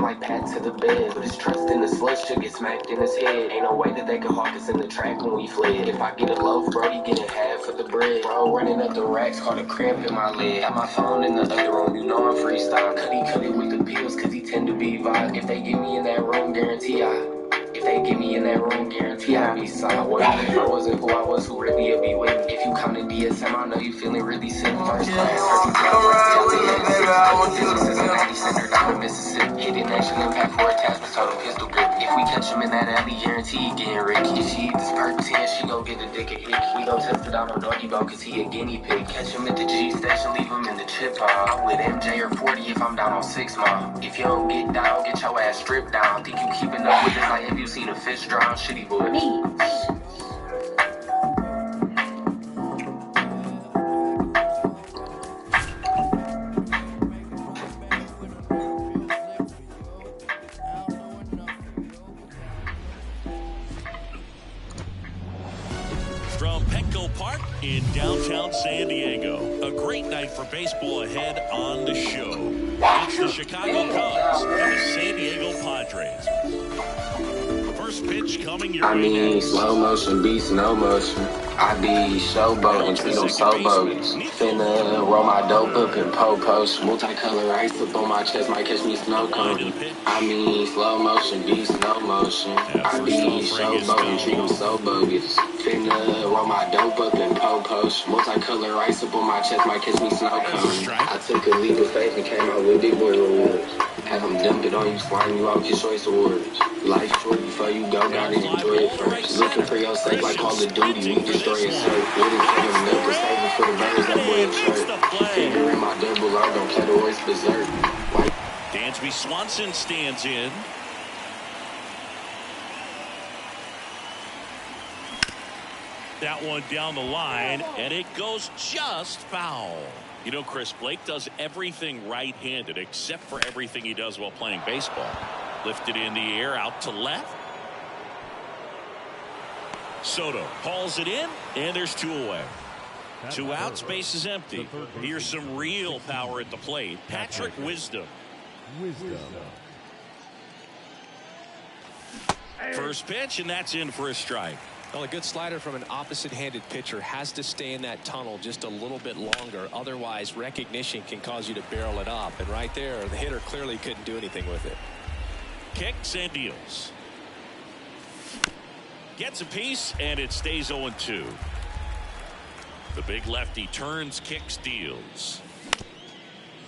like Pat to the bed. Put his trust in the slush, should get smacked in his head. Ain't no way that they can hawk us in the track when we fled. If I get a loaf, Brody getting half of the bread. Bro, running up the racks, caught a cramp in my leg. Got my phone in the other room, you know I'm freestyle. Cut it with the pills, cause he tend to be vibe. If they get me in that room, guarantee If they get me in that room, guarantee I'll be solid. If I wasn't who I was, who really would be with me? If you come to DSM, I know you feeling really sick. First class, center down in Mississippi. Hitting action impact for attachments, total pistol grip. If we catch him in that alley, guarantee he getting rich. If she eat this perk 10, she gon' get a dick a hick. We gon' test it out on doggy bone, cause he a guinea pig. Catch him at the G station, leave him in the chip pile. I'm with MJ or 40 if I'm down on 6 Mile. If you don't get down, get your ass stripped down. Think you keeping up with this like have you seen a fish drown? Shitty boy. From Petco Park in downtown San Diego. A great night for baseball ahead on the show. It's the Chicago Cubs and the San Diego Padres. First pitch coming your way next. Slow motion beats no motion. I be showboating, treat them so bogus. Finna roll my dope up in po-post. Multicolor ice up on my chest, might catch me snow cone. Slow motion beats no motion. I be showboating, treat them so bogus. Finna roll my dope up in po-post. Multicolor ice up on my chest, might catch me snow cone. I took a leap of faith and came out with big boy rewards. Have them dump it on you, slime you out, get choice awards. Life short before you go, gotta enjoy it first. Looking for your sake like Call of Duty, we destroy it first. Wouldn't kill him, never save it for the birds, that boy a shirt. Finger in my double R, don't play the voice berserk. Dansby Swanson stands in. That one down the line, and it goes just foul. You know, Chris, Blake does everything right-handed except for everything he does while playing baseball. Lifted in the air, out to left. Soto hauls it in, and there's 2 away. 2 outs, base is empty. Here's some real power at the plate. Patrick Wisdom. First pitch, and that's in for a strike. Well, a good slider from an opposite-handed pitcher has to stay in that tunnel just a little bit longer. Otherwise, recognition can cause you to barrel it up. And right there, the hitter clearly couldn't do anything with it. Kicks and deals. Gets a piece, and it stays 0-2. The big lefty turns, kicks, deals.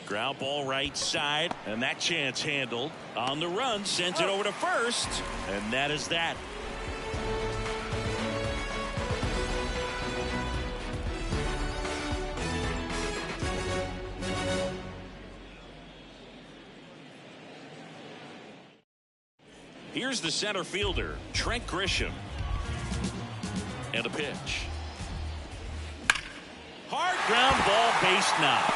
Ground ball right side, and that chance handled. On the run, sends it over to first, and that is that. Here's the center fielder, Trent Grisham. And a pitch. Hard ground ball, base knock.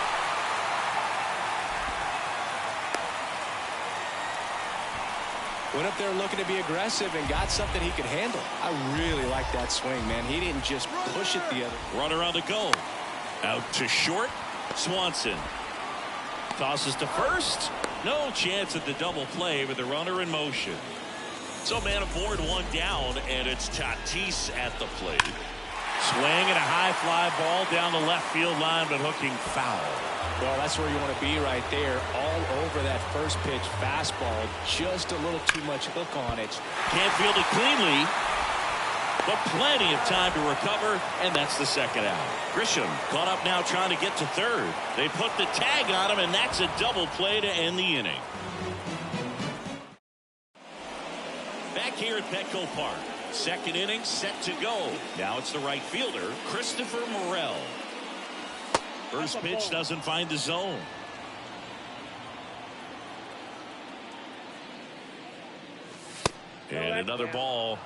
Went up there looking to be aggressive and got something he could handle. I really like that swing, man. He didn't just push it the other. Runner on the go. Out to short. Swanson. Tosses to first. No chance at the double play with the runner in motion. So man aboard, 1 down, and it's Tatis at the plate. Swing and a high fly ball down the left field line, but hooking foul. Well, that's where you want to be right there. All over that first pitch fastball. Just a little too much hook on it. Can't field it cleanly, but plenty of time to recover, and that's the second out. Grisham caught up now trying to get to third. They put the tag on him, and that's a double play to end the inning. Back here at Petco Park. Second inning set to go. Now it's the right fielder, Christopher Morel. First pitch doesn't find the zone. And another ball.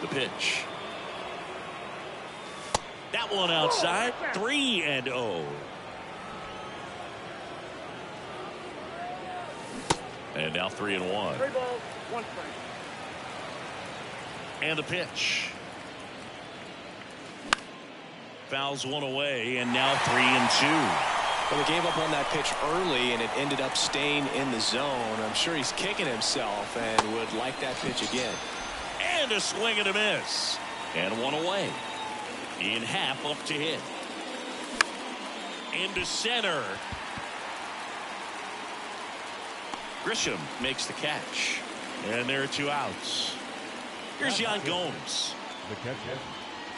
The pitch. That one outside. 3-0. And now 3-1. 3 balls, 1 strike. And the pitch. Fouls one away, and now 3-2. Well, they gave up on that pitch early, and it ended up staying in the zone. I'm sure he's kicking himself and would like that pitch again. And a swing and a miss. And one away. In half up to hit. Into center. Grisham makes the catch. And there are 2 outs. Here's Yan Gomes.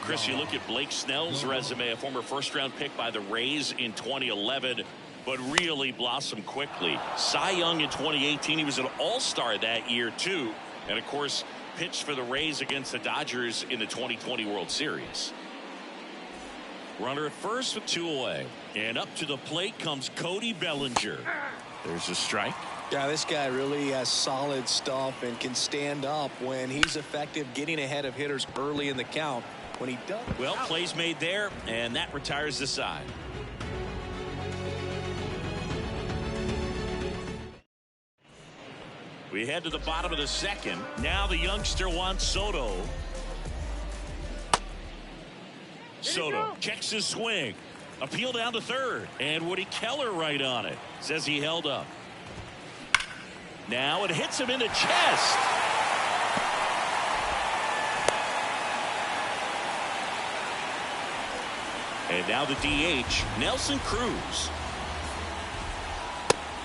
Chris, you look at Blake Snell's resume, a former first-round pick by the Rays in 2011, but really blossomed quickly. Cy Young in 2018, he was an all-star that year, too. And, of course, pitched for the Rays against the Dodgers in the 2020 World Series. Runner at first with 2 away. And up to the plate comes Cody Bellinger. There's a strike. Yeah, this guy really has solid stuff and can stand up when he's effective getting ahead of hitters early in the count. When he does, well, plays made there, and that retires the side. We head to the bottom of the second. Now the youngster Juan Soto. Soto checks his swing. Appeal down to third. And Woody Keller right on it. Says he held up. Now it hits him in the chest. And now the DH, Nelson Cruz.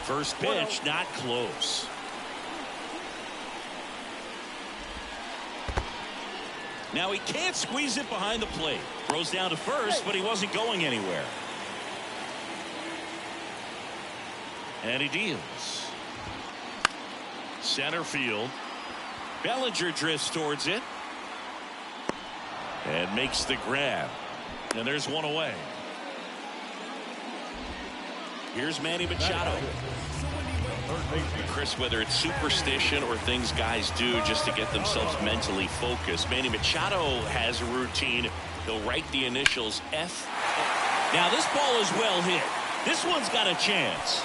First pitch, not close. Now he can't squeeze it behind the plate. Throws down to first, but he wasn't going anywhere. And he deals. Center field. Bellinger drifts towards it. And makes the grab. And there's one away. Here's Manny Machado. Chris, whether it's superstition or things guys do just to get themselves mentally focused, Manny Machado has a routine. He'll write the initials F. Now this ball is well hit. This one's got a chance.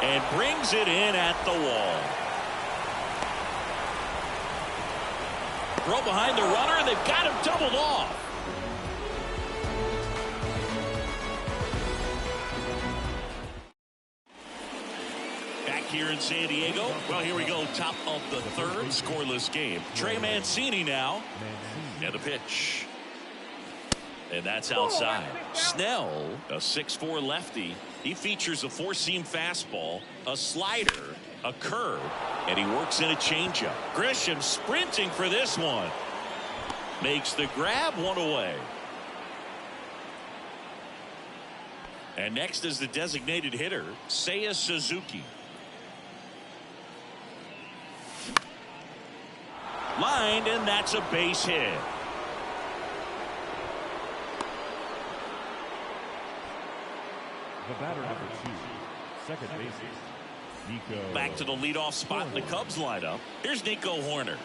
And brings it in at the wall. Throw behind the runner, and they've got him doubled off. Here in San Diego. Well, here we go. Top of the third. Scoreless game. Trey Mancini now. And the pitch. And that's outside. Snell, a 6'4" lefty. He features a 4-seam fastball, a slider, a curve, and he works in a changeup. Grisham sprinting for this one. Makes the grab, one away. And next is the designated hitter, Seiya Suzuki. Lined, and that's a base hit. The batter number 2, second baseman, Nico. Back to the leadoff spot in the Cubs lineup. Here's Nico Hoerner.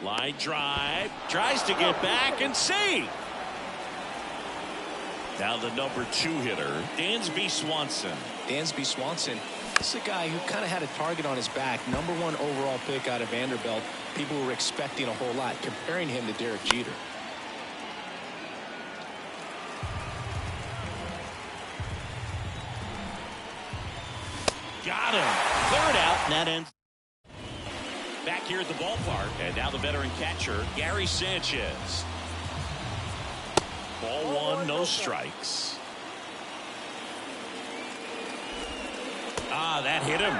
Line drive. Tries to get back and see. Now the number 2 hitter, Dansby Swanson. Dansby Swanson. This is a guy who kind of had a target on his back. Number 1 overall pick out of Vanderbilt. People were expecting a whole lot, comparing him to Derek Jeter. Got him. Third out, and that ends. Back here at the ballpark, and now the veteran catcher, Gary Sanchez. Ball 1, no strikes. That hit him.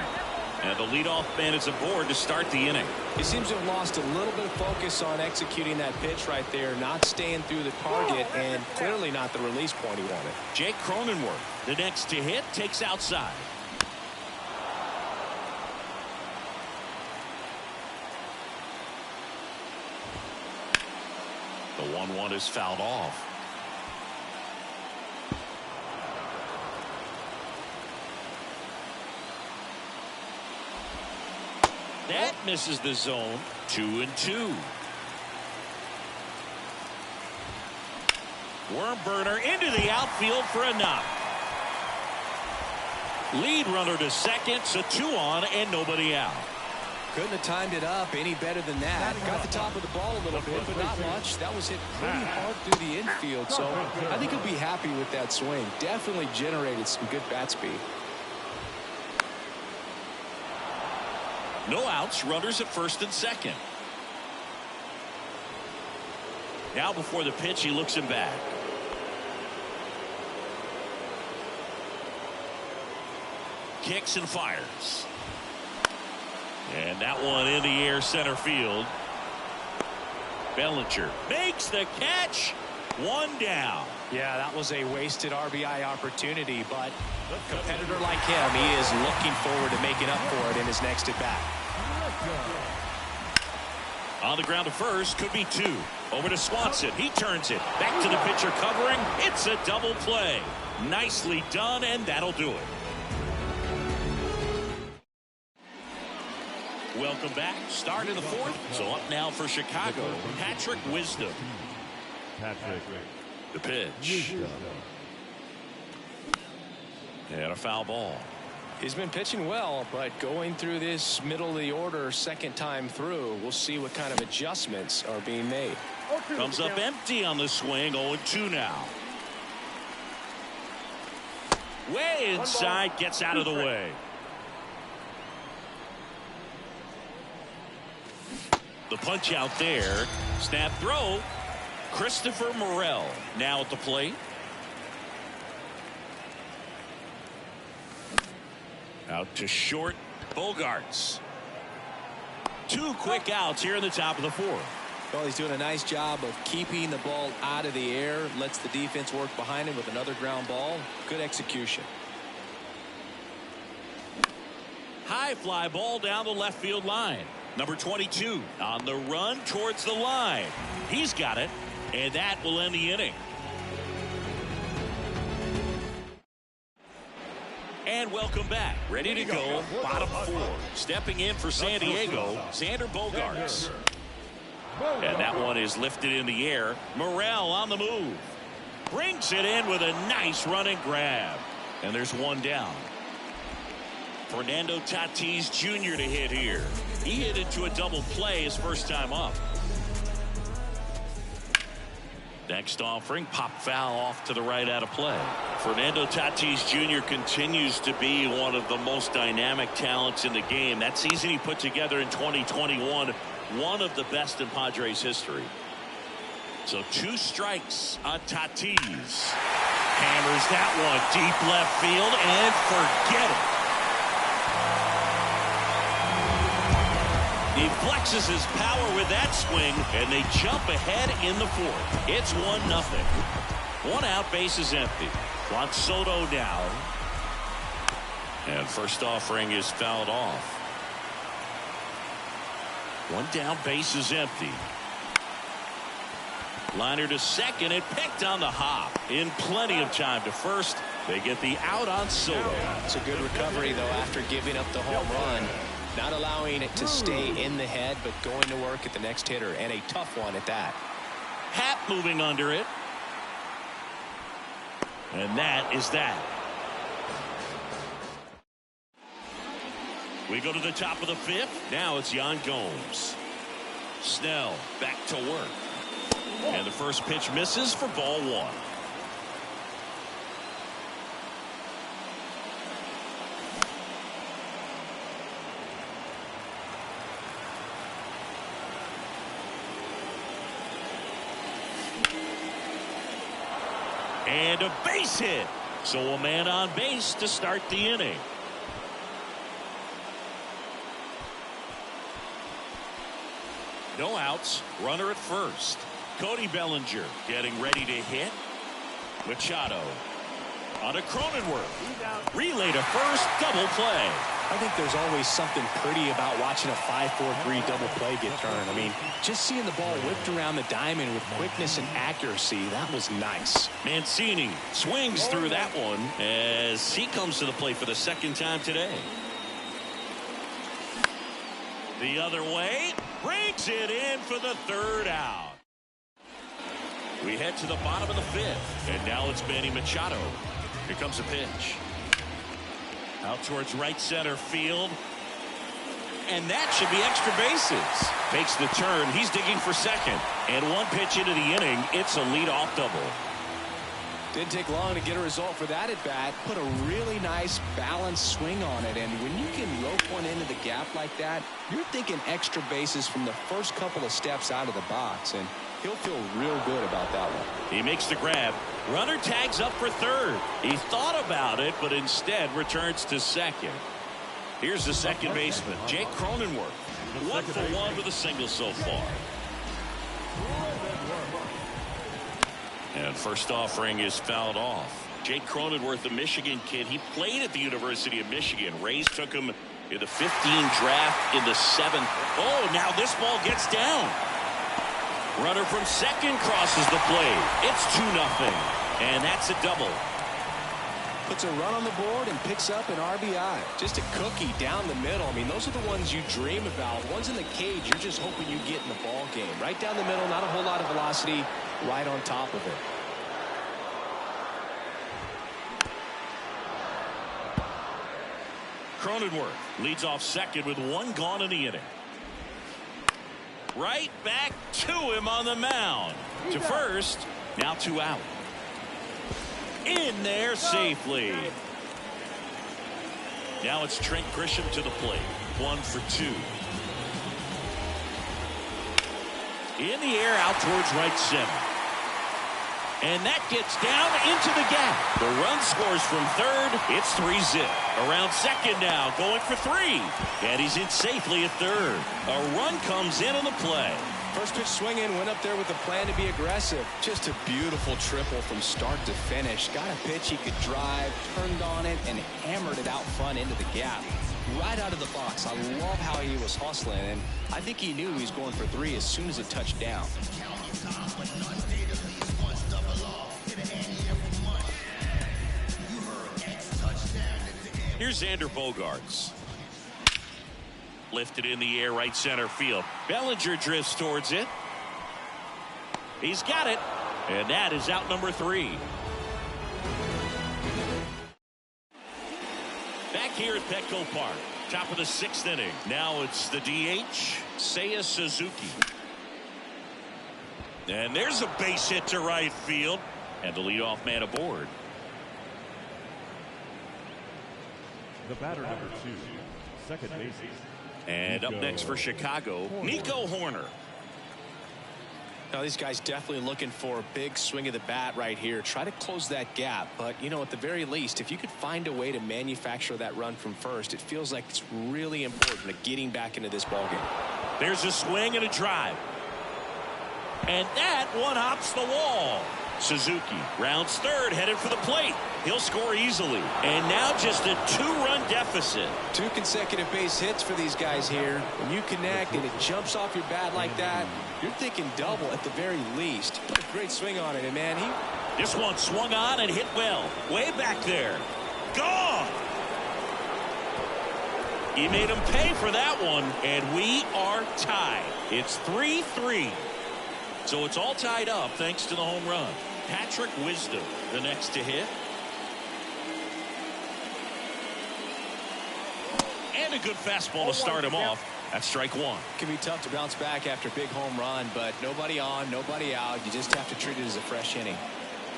And the leadoff man is aboard to start the inning. He seems to have lost a little bit of focus on executing that pitch right there, not staying through the target, and clearly not the release point he wanted. Jake Cronenworth, the next to hit, takes outside. The 1-1 is fouled off. That misses the zone. 2-2. Worm burner into the outfield for a knock. Lead runner to second, so 2 on and nobody out. Couldn't have timed it up any better than that. Got the top of the ball a little bit, but not much. That was hit pretty hard through the infield, so I think he'll be happy with that swing. Definitely generated some good bat speed. No outs, runners at first and second. Now before the pitch, he looks him back. Kicks and fires. And that one in the air center field. Bellinger makes the catch. One down. Yeah, that was a wasted RBI opportunity, but a competitor like him, he is looking forward to making up for it in his next at bat. On the ground to first, could be two. Over to Swanson. He turns it. Back to the pitcher covering. It's a double play. Nicely done, and that'll do it. Welcome back. Start of the fourth. So up now for Chicago, Patrick Wisdom. Patrick. The pitch. And a foul ball. He's been pitching well, but going through this middle of the order second time through, we'll see what kind of adjustments are being made. Comes up empty on the swing. 0-2 now. Way inside, gets out of the way. The punch out there. Snap throw. Christopher Morel now at the plate. Out to short. Bogarts. Two quick outs here in the top of the fourth. Well, he's doing a nice job of keeping the ball out of the air. Lets the defense work behind him with another ground ball. Good execution. High fly ball down the left field line. Number 22 on the run towards the line. He's got it, and that will end the inning. And welcome back. Ready to go. Bottom four. Stepping in for San Diego, Xander Bogaerts. And that one is lifted in the air. Morel on the move. Brings it in with a nice running grab. And there's one down. Fernando Tatis Jr. to hit here. He hit into a double play his first time up. Next offering, pop foul off to the right out of play. Fernando Tatis Jr. continues to be one of the most dynamic talents in the game. That season he put together in 2021, one of the best in Padres history. So 2 strikes on Tatis. Hammers that one deep left field and forget it. He flexes his power with that swing, and they jump ahead in the fourth. It's 1-0. 1 out, base is empty. Juan Soto down. And first offering is fouled off. 1 down, base is empty. Liner to second, and picked on the hop. In plenty of time to first. They get the out on Soto. It's a good recovery, though, after giving up the home run. Not allowing it to stay in the head, but going to work at the next hitter, and a tough one at that. Happ moving under it. And that is that. We go to the top of the fifth. Now it's Yan Gomes. Snell back to work. And the first pitch misses for ball 1. And a base hit. So a man on base to start the inning. No outs. Runner at first. Cody Bellinger getting ready to hit. Machado on a Cronenworth. Relay to first. Double play. I think there's always something pretty about watching a 5-4-3 double play get turned. I mean, just seeing the ball whipped around the diamond with quickness and accuracy, that was nice. Mancini swings through that one as he comes to the plate for the second time today. The other way, brings it in for the 3rd out. We head to the bottom of the 5th, and now it's Manny Machado. Here comes a pitch. Out towards right center field. and that should be extra bases. Takes the turn. He's digging for second. And one pitch into the inning, it's a leadoff double. Didn't take long to get a result for that at bat. Put a really nice balanced swing on it, and when you can rope one into the gap like that, you're thinking extra bases from the first couple of steps out of the box, and he'll feel real good about that one. He makes the grab. Runner tags up for third. He thought about it, but instead returns to second. Here's the second baseman, Jake Cronenworth. 1 for 1 with a single so far. And first offering is fouled off. Jake Cronenworth, the Michigan kid, he played at the University of Michigan. Rays took him in the 15 draft in the 7th. Oh, now this ball gets down. Runner from second crosses the plate. It's 2-0, and that's a double. Puts a run on the board and picks up an RBI. Just a cookie down the middle. I mean, those are the ones you dream about. Ones in the cage, you're just hoping you get in the ball game. Right down the middle, not a whole lot of velocity, right on top of it. Cronenworth leads off second with 1 gone in the inning. Right back to him on the mound. To first, now 2 out. In there safely. Now it's Trent Grisham to the plate. 1 for 2. In the air out towards right center. And that gets down into the gap. The run scores from third. It's 3-0. Around second now, going for 3. And he's in safely at third. A run comes in on the play. First pitch swinging, went up there with a plan to be aggressive. Just a beautiful triple from start to finish. Got a pitch he could drive, turned on it, and hammered it out front into the gap. Right out of the box. I love how he was hustling, and I think he knew he was going for 3 as soon as it touched down. Here's Xander Bogaerts. Lifted in the air, right center field. Bellinger drifts towards it. He's got it. And that is out number 3. Back here at Petco Park. Top of the 6th inning. Now it's the DH, Seiya Suzuki. And there's a base hit to right field. And the leadoff man aboard. The batter, number 2, second baseman. And up next for Chicago, Nico Hoerner. Now these guys definitely looking for a big swing of the bat right here. Try to close that gap. But, you know, at the very least, if you could find a way to manufacture that run from first, it feels like it's really important to getting back into this ballgame. There's a swing and a drive. And that one hops the wall. Suzuki rounds third, headed for the plate. He'll score easily. And now just a 2-run deficit. 2 consecutive base hits for these guys here. When you connect and it jumps off your bat like that, you're thinking double at the very least. Put a great swing on it, and man, this one swung on and hit well. Way back there. Gone! He made him pay for that one, and we are tied. It's 3-3. So it's all tied up thanks to the home run. Patrick Wisdom, the next to hit. And a good fastball to start him off. That's strike 1. it can be tough to bounce back after a big home run, but nobody on, nobody out. You just have to treat it as a fresh inning.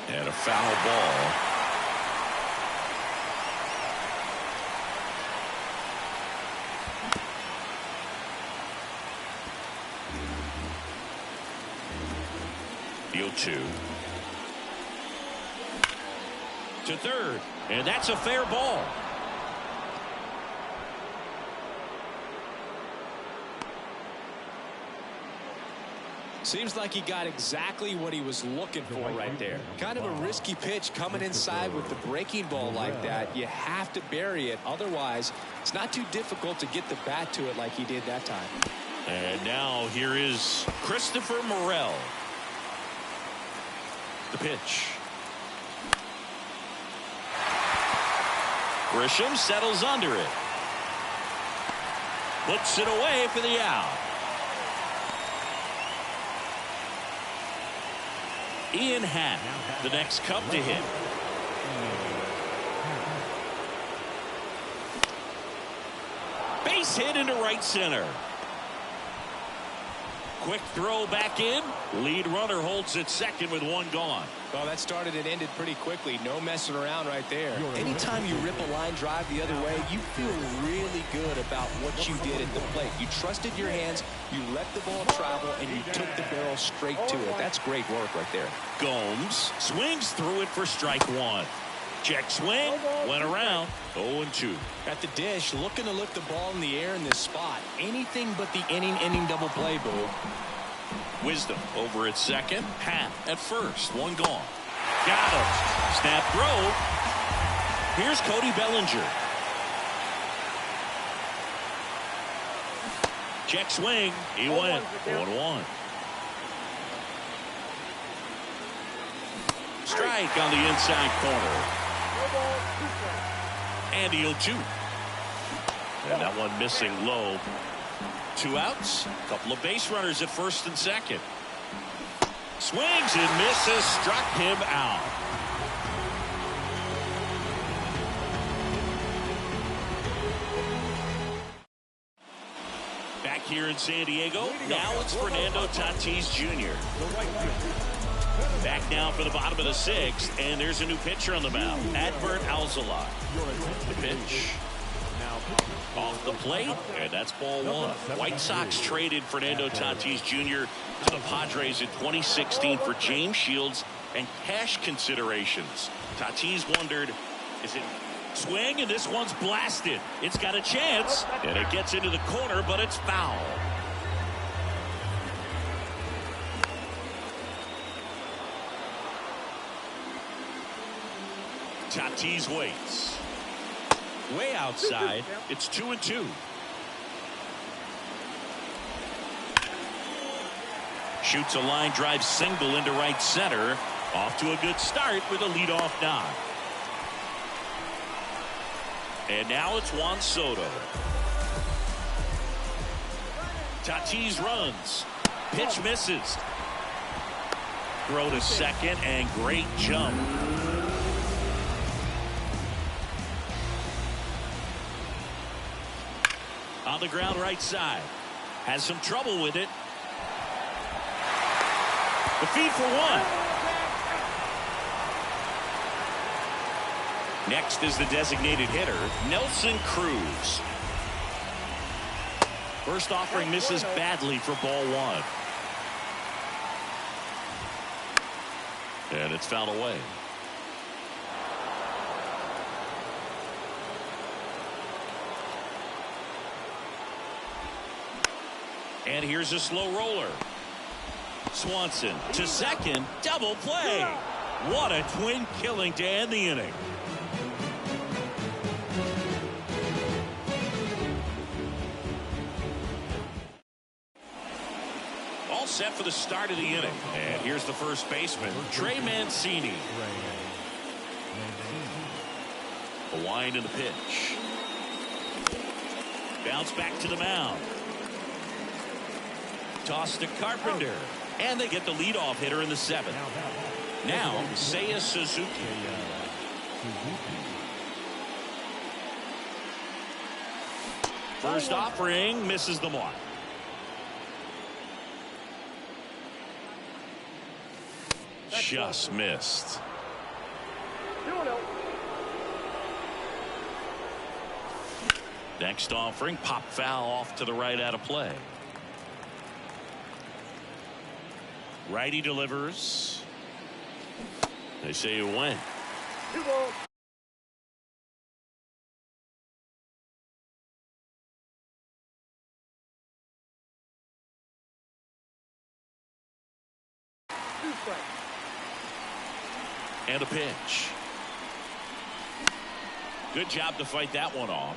And a foul ball. The 0-2. To third. And that's a fair ball. Seems like he got exactly what he was looking for right there. Kind of a risky pitch coming inside with the breaking ball like that. You have to bury it. Otherwise, it's not too difficult to get the bat to it like he did that time. And now here is Christopher Morel. The pitch. Grisham settles under it. Puts it away for the out. Ian Happ, the next Cub to hit. Base hit into right center. Quick throw back in. Lead runner holds at second with one gone. Well, that started and ended pretty quickly. No messing around right there. Anytime you rip a line drive the other way, you feel really good about what you did at the plate. You trusted your hands, you let the ball travel, and you took the barrel straight to it. That's great work right there. Gomes swings through it for strike one. Check swing, went around, 0-2. At the dish, looking to lift the ball in the air in this spot. Anything but the inning double play, Boo. Wisdom over at second. Pat at first. One gone. Got him. Snap throw. Here's Cody Bellinger. Check swing. He went 1-1. Strike on the inside corner. And the 0-2. And that one missing low. 2 outs. A couple of base runners at first and second. Swings and misses. Struck him out. Back here in San Diego. Now it's Fernando Tatis Jr. Back now for the bottom of the 6th, and there's a new pitcher on the mound, Adbert Alzolay. The pitch off the plate, and that's ball one. White Sox traded Fernando Tatis Jr. to the Padres in 2016 for James Shields and cash considerations. Tatis wondered, is it swing, and this one's blasted. It's got a chance, and it gets into the corner, but it's foul. Tatis waits. Way outside. It's 2-2. Shoots a line drive single into right center. Off to a good start with a leadoff knock. And now it's Juan Soto. Tatis runs. Pitch misses. Throw to second, and great jump. On the ground right side. Has some trouble with it. The feed for one. Next is the designated hitter, Nelson Cruz. First offering misses badly for ball one. And it's fouled away. And here's a slow roller. Swanson to second. Double play. What a twin killing to end the inning. All set for the start of the inning. And here's the first baseman, Trey Mancini. A wind in the pitch. Bounce back to the mound. Toss to Carpenter. And they get the leadoff hitter in the 7th. Now, Seiya Suzuki. First offering misses the mark. Just missed. Next offering, pop foul off to the right out of play. Righty delivers. They say it went. 2 balls. And a pitch. Good job to fight that one off.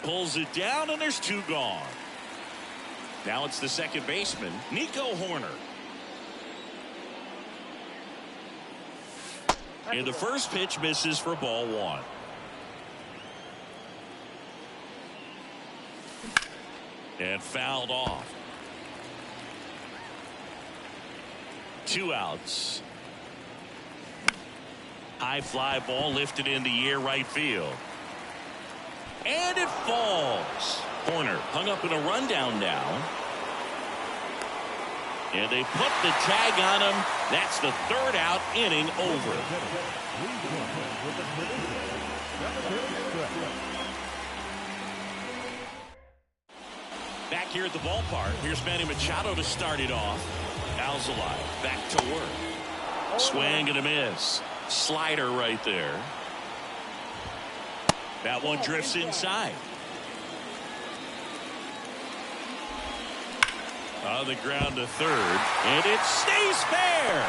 Pulls it down, and there's 2 gone. Now it's the second baseman, Nico Horner. And the first pitch misses for ball one. And fouled off. 2 outs. High fly ball lifted in the air right field. And it falls. Corner hung up in a rundown now. And they put the tag on him. That's the third out, inning over. Back here at the ballpark, here's Manny Machado to start it off. Alzolay back to work. Swing and a miss. Slider right there. That one drifts inside. On the ground to third, and it stays fair.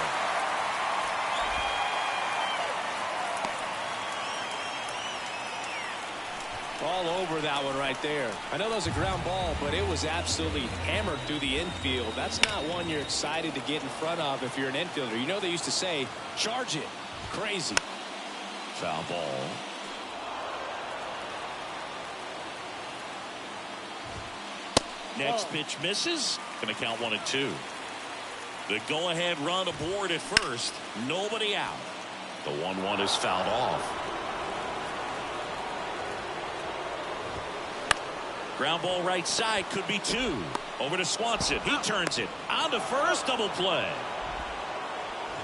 All over that one right there. I know that was a ground ball, but it was absolutely hammered through the infield. That's not one you're excited to get in front of if you're an infielder. You know they used to say, charge it. Crazy. Foul ball. Next pitch misses. Going to count 1-2. The go-ahead run aboard at first. Nobody out. The 1-1 is fouled off. Ground ball right side, could be two. Over to Swanson. He turns it. On to first, double play.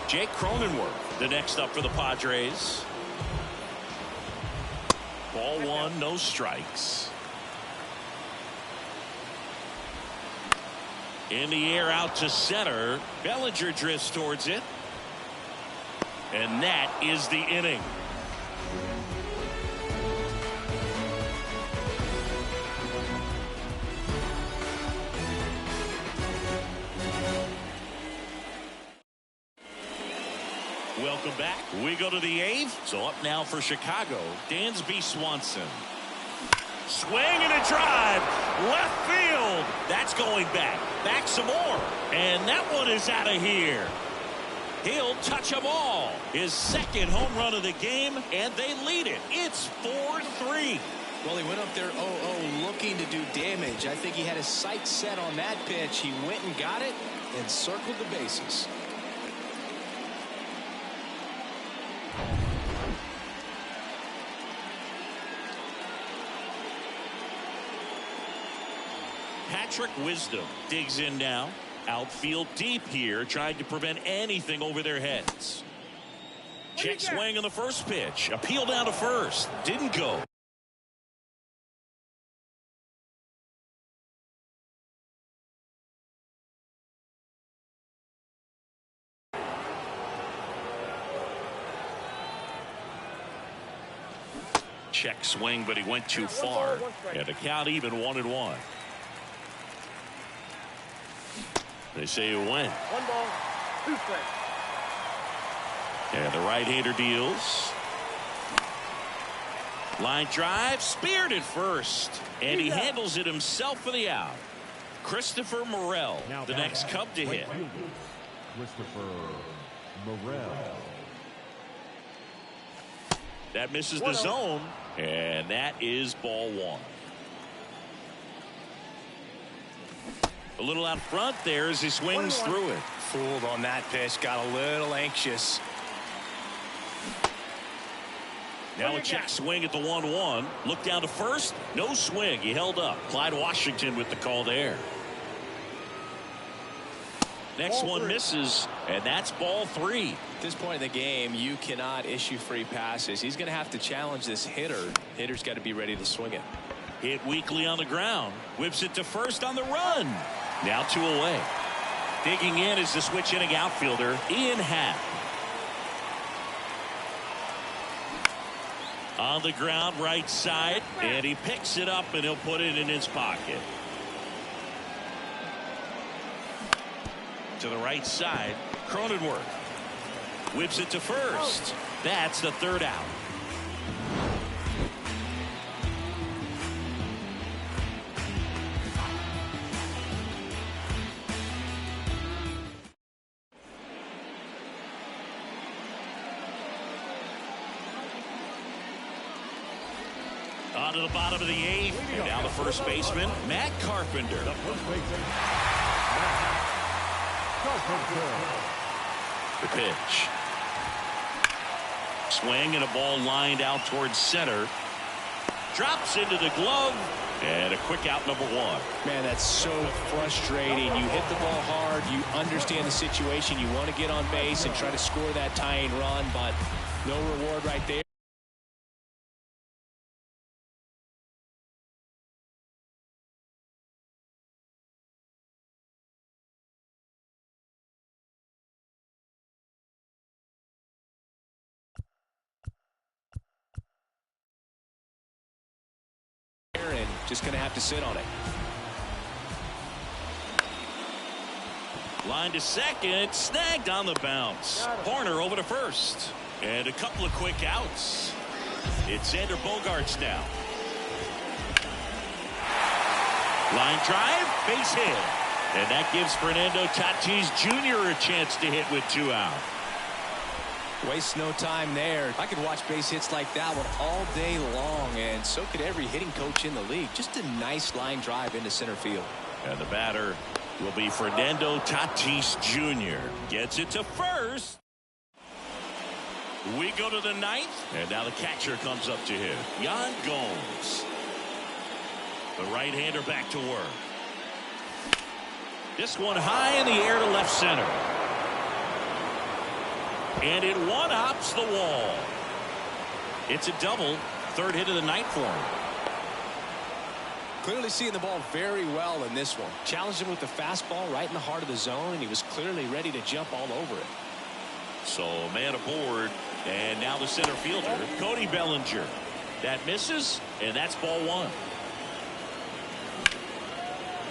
Jake Cronenworth, the next up for the Padres. Ball one, no strikes. In the air out to center. Bellinger drifts towards it. And that is the inning. Welcome back. We go to the eighth. So up now for Chicago, Dansby Swanson. Swing and a drive. Left field. That's going back. Back some more. And that one is out of here. He'll touch them all. His second home run of the game, and they lead it. It's 4-3. Well, he went up there 0-0 looking to do damage. I think he had his sights set on that pitch. He went and got it and circled the bases. Patrick Wisdom digs in now. Outfield deep here, tried to prevent anything over their heads. Check swing on the first pitch. Appeal down to first. Didn't go. Check swing, but he went too far. And the count even 1-1. They say it went. 1 ball, 2 strikes. And the right-hander deals. Line drive, speared at first. And he handles it himself for the out. Christopher Morel, the next Cub to hit. Christopher Morel. That misses the zone. And that is ball one. A little out front there as he swings through it. Fooled on that pitch, got a little anxious. Now a check swing at the 1-1. Look down to first. No swing. He held up. Clyde Washington with the call there. Next one misses, and that's ball 3. At this point in the game, you cannot issue free passes. He's going to have to challenge this hitter. Hitter's got to be ready to swing it. Hit weakly on the ground. Whips it to first on the run. Now 2 away. Digging in is the switch inning outfielder, Ian Happ. On the ground right side, and he picks it up and he'll put it in his pocket. To the right side, Cronenworth whips it to first. That's the third out. On to the bottom of the 8th, and now the first baseman, Matt Carpenter. The pitch. swing and a ball lined out towards center. Drops into the glove. And a quick out, number one. Man, that's so frustrating. You hit the ball hard. You understand the situation. You want to get on base and try to score that tying run, but no reward right there. And just going to have to sit on it. Line to second, snagged on the bounce. Horner over to first. And a couple of quick outs. It's Xander Bogaerts now. Line drive, base hit. And that gives Fernando Tatis Jr. a chance to hit with 2 out. Waste no time there. I could watch base hits like that one all day long, and so could every hitting coach in the league. Just a nice line drive into center field. And the batter will be Fernando Tatis Jr. Gets it to first. We go to the 9th, and now the catcher comes up to him. Yan Gomes. The right-hander back to work. This one high in the air to left center. And it one-hops the wall. It's a double. 3rd hit of the night for him. Clearly seeing the ball very well in this one. Challenged him with the fastball right in the heart of the zone, and he was clearly ready to jump all over it. So man aboard, and now the center fielder, Cody Bellinger. That misses, and that's ball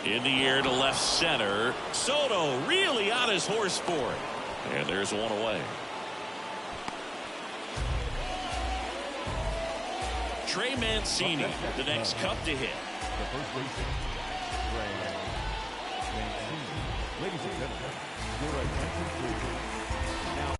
1. In the air to left center. Soto really on his horse for it. And there's one away. Trey Mancini, the next Cub to hit. The first baseman, Trey Mancini. Ladies and gentlemen, your attention please. Now.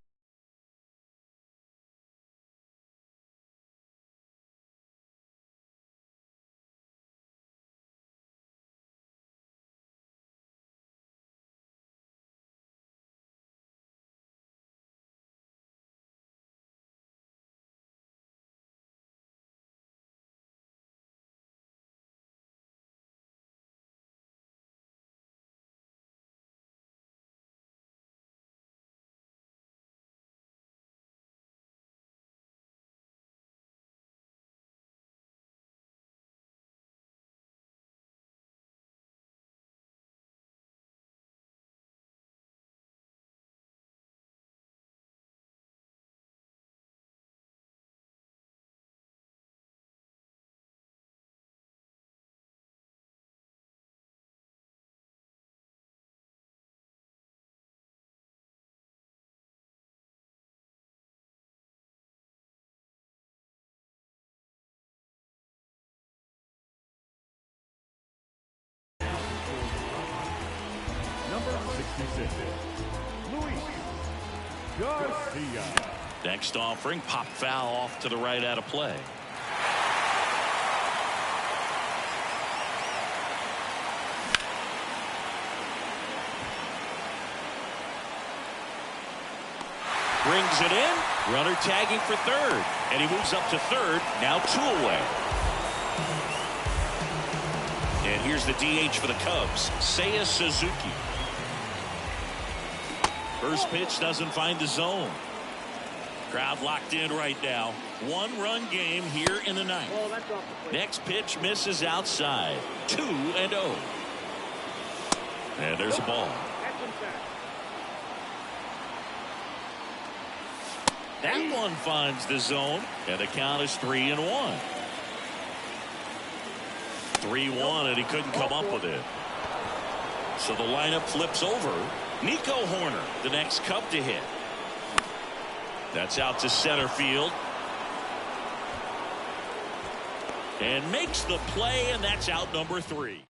Number 66, Luis Garcia. Next offering, pop foul off to the right out of play. Brings it in. Runner tagging for 3rd. And he moves up to 3rd. Now 2 away. And here's the DH for the Cubs, Seiya Suzuki. First pitch doesn't find the zone. Crowd locked in right now. 1-run game here in the 9th. Next pitch misses outside. 2-0. And there's a ball. That one finds the zone, and the count is 3-1. 3-1, and he couldn't come up with it. So the lineup flips over. Nico Horner, the next Cub to hit. That's out to center field. And makes the play, and that's out number 3.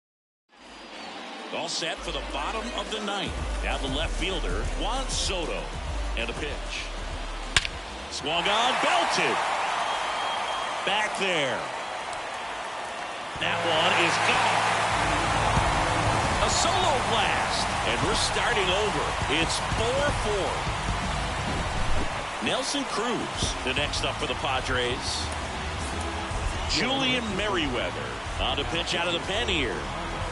All set for the bottom of the 9th. Now the left fielder, Juan Soto. And a pitch. Swung on, belted. Back there. That one is gone. A solo blast. And we're starting over. It's 4-4. Nelson Cruz, the next up for the Padres. Julian Merriweather on to pitch out of the pen here.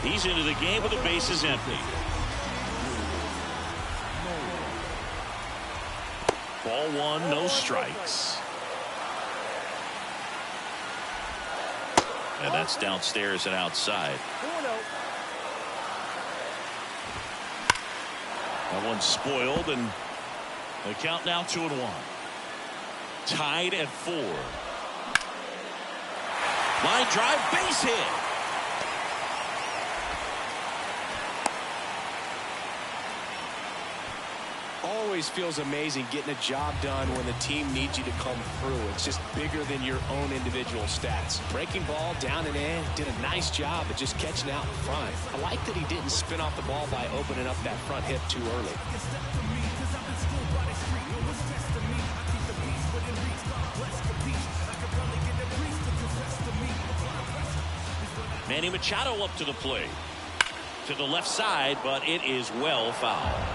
He's into the game with the bases empty. Ball one, no strikes. And that's downstairs and outside. That one's spoiled, and the count now 2-1. Tied at 4. Line drive, base hit. Always feels amazing getting a job done when the team needs you to come through. It's just bigger than your own individual stats. Breaking ball down and in, did a nice job of just catching out in front. I like that he didn't spin off the ball by opening up that front hip too early. Manny Machado up to the plate. To the left side, but it is well fouled.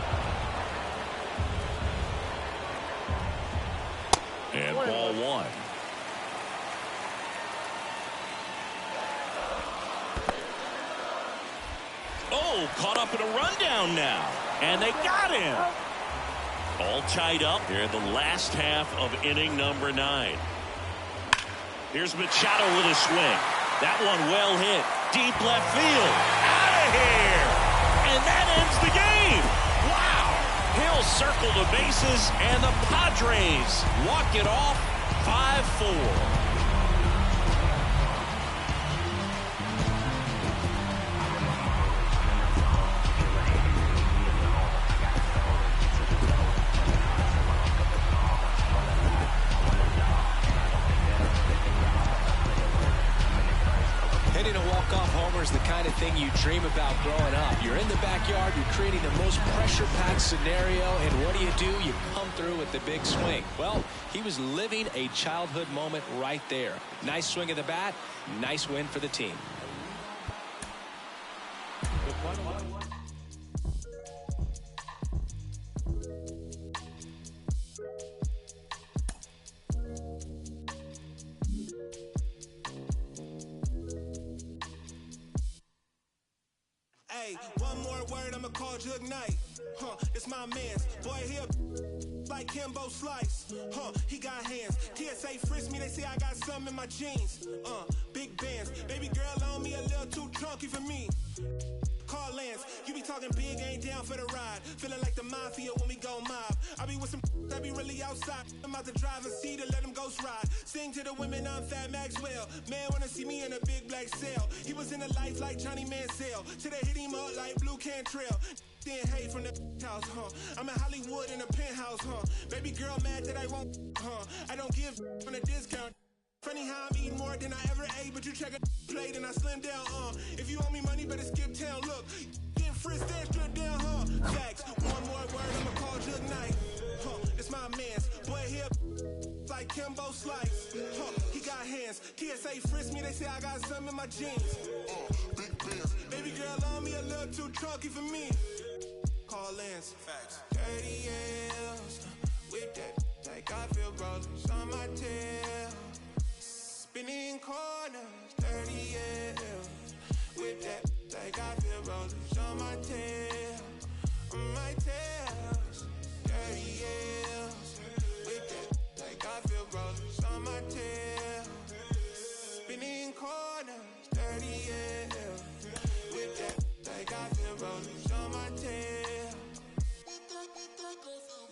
And ball one. Oh, caught up in a rundown now. And they got him. All tied up here in the last half of inning number 9. Here's Machado with a swing. That one well hit. Deep left field. Out of here. And that ends the game. Wow. He'll circle the bases, and the Padres walk it off 5-4. The kind of thing you dream about growing up. You're in the backyard, you're creating the most pressure-packed scenario, and what do? You come through with the big swing. Well, he was living a childhood moment right there. Nice swing of the bat, nice win for the team. Hey, one more word, I'ma call Jug Knight. It's my man's. Boy, he like Kimbo Slice. He got hands. TSA frisk me, they say I got something in my jeans. Big bands. Baby girl on me a little too chunky for me. Call Lance, you be talking big, ain't down for the ride. Feeling like the mafia when we go mob. I be with some that be really outside. I'm out to drive and see to let them ghost ride. Sing to the women, I'm Fat Maxwell. Man wanna see me in a big black cell. He was in the life like Johnny Manziel. Today hit him up like Blue Cantrell. Then hate from the house, I'm in Hollywood in a penthouse, Baby girl mad that I won't, I don't give on a discount. Funny how I'm eating more than I ever ate, but you check a plate and I slim down, If you owe me money, better skip town. Look, getting frisked and stripped down, Facts. One more word, I'ma call Jug Knight. It's my man's. Boy, here like Kimbo Slice. He got hands. TSA frisk me, they say I got something in my jeans. Big bands. Baby girl on me a little too chunky for me. Call Lance. Facts. 30 years with that, like I feel rollers on my tail. Spinning corners, 30 years with that, like I feel rollers on my tail. On my tails, 30 years with that, like I feel rollers on my tail. Spinning corners, 30 years with that, like I feel rollers on my tail.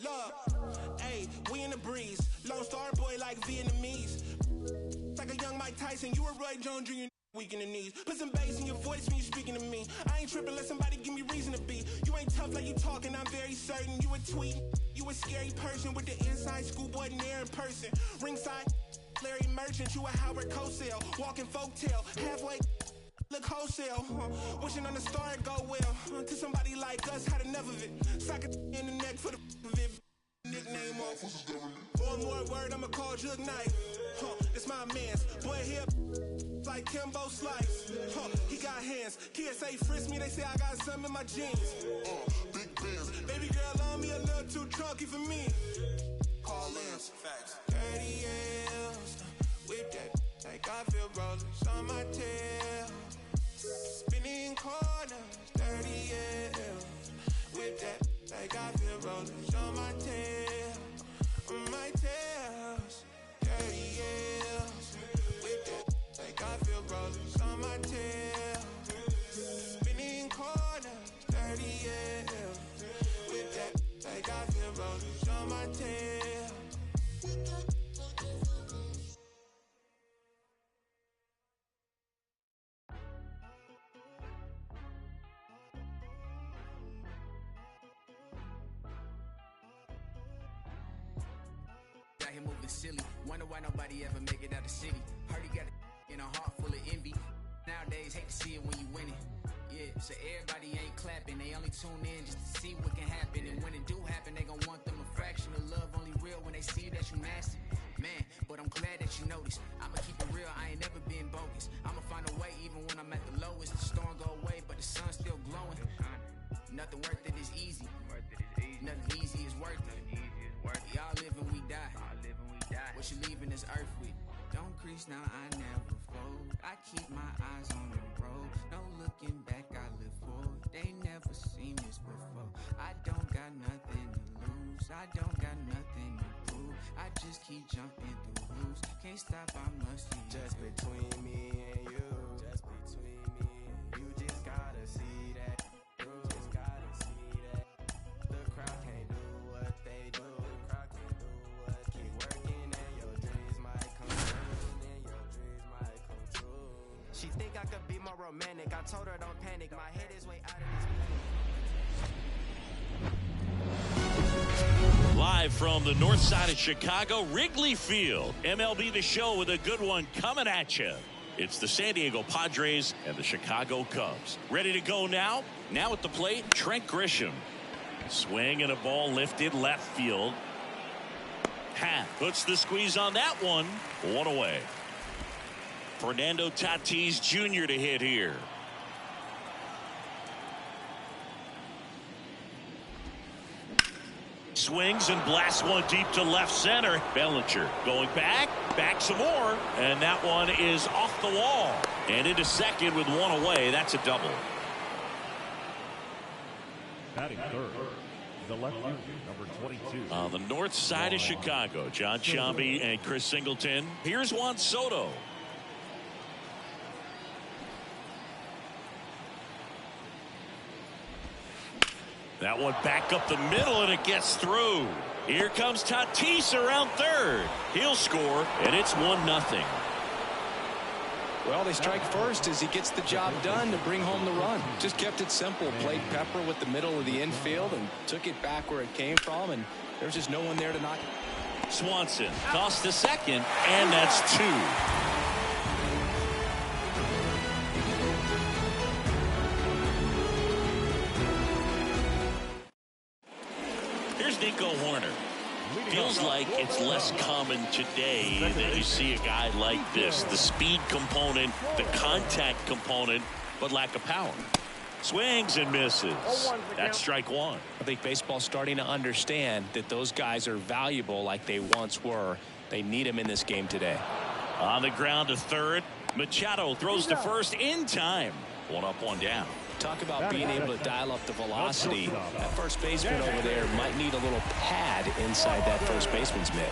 Look, hey, we in the breeze. Lone Star boy like Vietnamese. Like a young Mike Tyson, you a Roy Jones Jr. weak in the knees. Put some bass in your voice when you speaking to me. I ain't tripping, let somebody give me reason to be. You ain't tough like you talking, I'm very certain. You a tweet, you a scary person with the inside schoolboy near in person. Ringside, Larry Merchant, you a Howard Cosell. Walking folktale, halfway look wholesale. Wishing on the star it go well. To somebody like us, had enough of it. Sock it in the neck for the of it. Nickname off. One more word, I'ma call Jug Knight. It's my man's. Boy, here like Kimbo Slice. He got hands. TSA frisk me, they say I got something in my jeans. Big bands. Baby girl on me a little too chunky for me. call-ins. 30 L's, with that, like I feel rollers on my tail. Spinning corners, 30 L's, with that, like I feel rollers on my tail. On my tails, 30 L's, with that, like I feel rollers on my tail. Spinning corners, 30 L's, with that, like I feel rollers on my tail. Out here moving silly. Wonder why nobody ever make it out the city. Heard he got in a heart full of envy. Nowadays, hate to see it when you win it. Yeah, so everybody ain't clapping. They only tune in just to see what can happen. And when it do happen, they gon' want them a fraction of love. Only real when they see that you nasty. Man, but I'm glad that you noticed. I'ma keep it real, I ain't never been bogus. I'ma find a way even when I'm at the lowest. The storm go away, but the sun's still glowing. Nothing worth it is easy. Nothing easy is worth it. We all live and we die. What you leaving this earth with? Don't crease now, I never fold. I keep my eyes on the road. No looking back, I live forward. They never seen this before. I don't got nothing to lose. I don't got nothing to prove. I just keep jumping through hoops. Can't stop, I must be Just between me and you. Just between me and you. Just gotta see that. You just gotta see that. The crowd can't do what they do. The crowd can't do what. Keep working and your dreams might come true. And your dreams might come true. She think I could be more romantic. I told her don't panic. My head is way out of this planet. Live from the north side of Chicago, Wrigley Field. MLB The Show with a good one coming at you. It's the San Diego Padres and the Chicago Cubs. Ready to go now? Now at the plate, Trent Grisham. Swing and a ball lifted left field. Happ puts the squeeze on that one. One away. Fernando Tatis Jr. to hit here. Swings and blasts one deep to left center. Bellinger going back some more, and that one is off the wall and into second with one away. That's a double. Batting third, the left fielder, number 22. On the north side of Chicago, John Sciambi and Chris Singleton. Here's Juan Soto. That one back up the middle, and it gets through. Here comes Tatis around third. He'll score, and it's 1-0. Well, they strike first as he gets the job done to bring home the run. Just kept it simple. Played pepper with the middle of the infield and took it back where it came from, and there's just no one there to knock it. Swanson tossed to second, and that's 2. Nico Hoerner. Feels like it's less common today that you see a guy like this. The speed component, the contact component, but lack of power. Swings and misses. That's strike one. I think baseball's starting to understand that those guys are valuable like they once were. They need them in this game today. On the ground to third. Machado throws to first in time. One up, one down. Talk about being able to dial up the velocity. That first baseman over there might need a little pad inside that first baseman's mitt.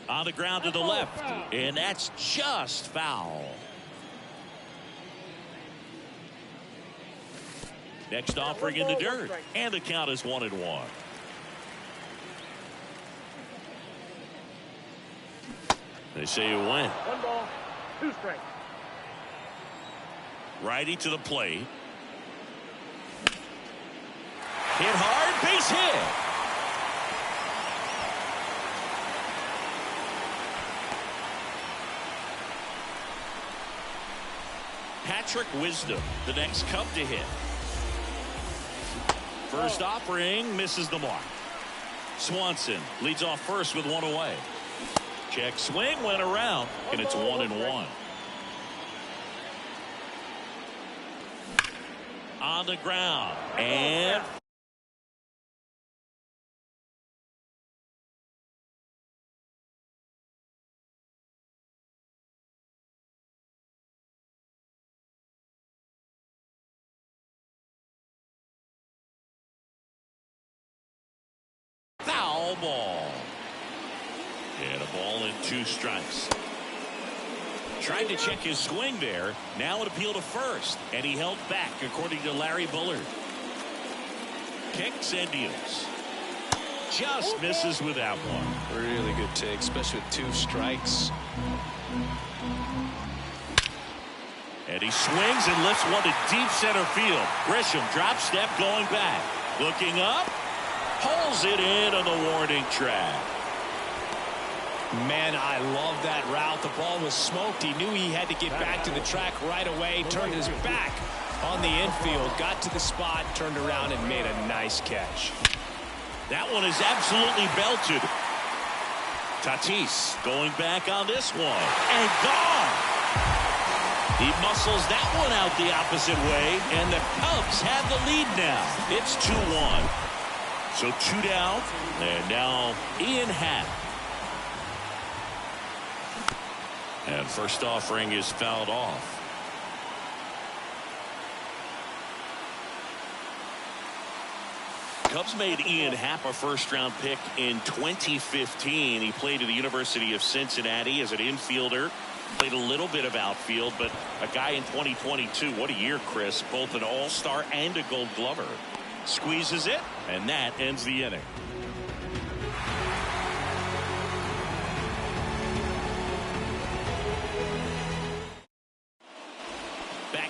On the ground to the left, and that's just foul. Next offering in the dirt, and the count is 1-1. They say you win. 1 ball, 2 strikes. Righty to the plate. Hit hard, base hit. Patrick Wisdom, the next Cub to hit. First offering misses the mark. Swanson leads off first with one away. Check swing went around, and it's 1-1. on the ground. And foul ball. And a ball and 2 strikes. Tried to check his swing there. Now an appeal to first. And he held back, according to Larry Bullard. Kicks and deals. Just misses with that one. Really good take, especially with 2 strikes. And he swings and lifts one to deep center field. Grisham drop step going back. Looking up. Pulls it in on the warning track. Man, I love that route. The ball was smoked. He knew he had to get back to the track right away. Turned his back on the infield. Got to the spot, turned around, and made a nice catch. That one is absolutely belted. Tatis going back on this one. And gone. He muscles that one out the opposite way. And the Cubs have the lead now. It's 2-1. So 2 down. And now Ian Happ. And first offering is fouled off. Cubs made Ian Happ a first-round pick in 2015. He played at the University of Cincinnati as an infielder. Played a little bit of outfield, but a guy in 2022. What a year, Chris. Both an all-star and a gold glover. Squeezes it, and that ends the inning.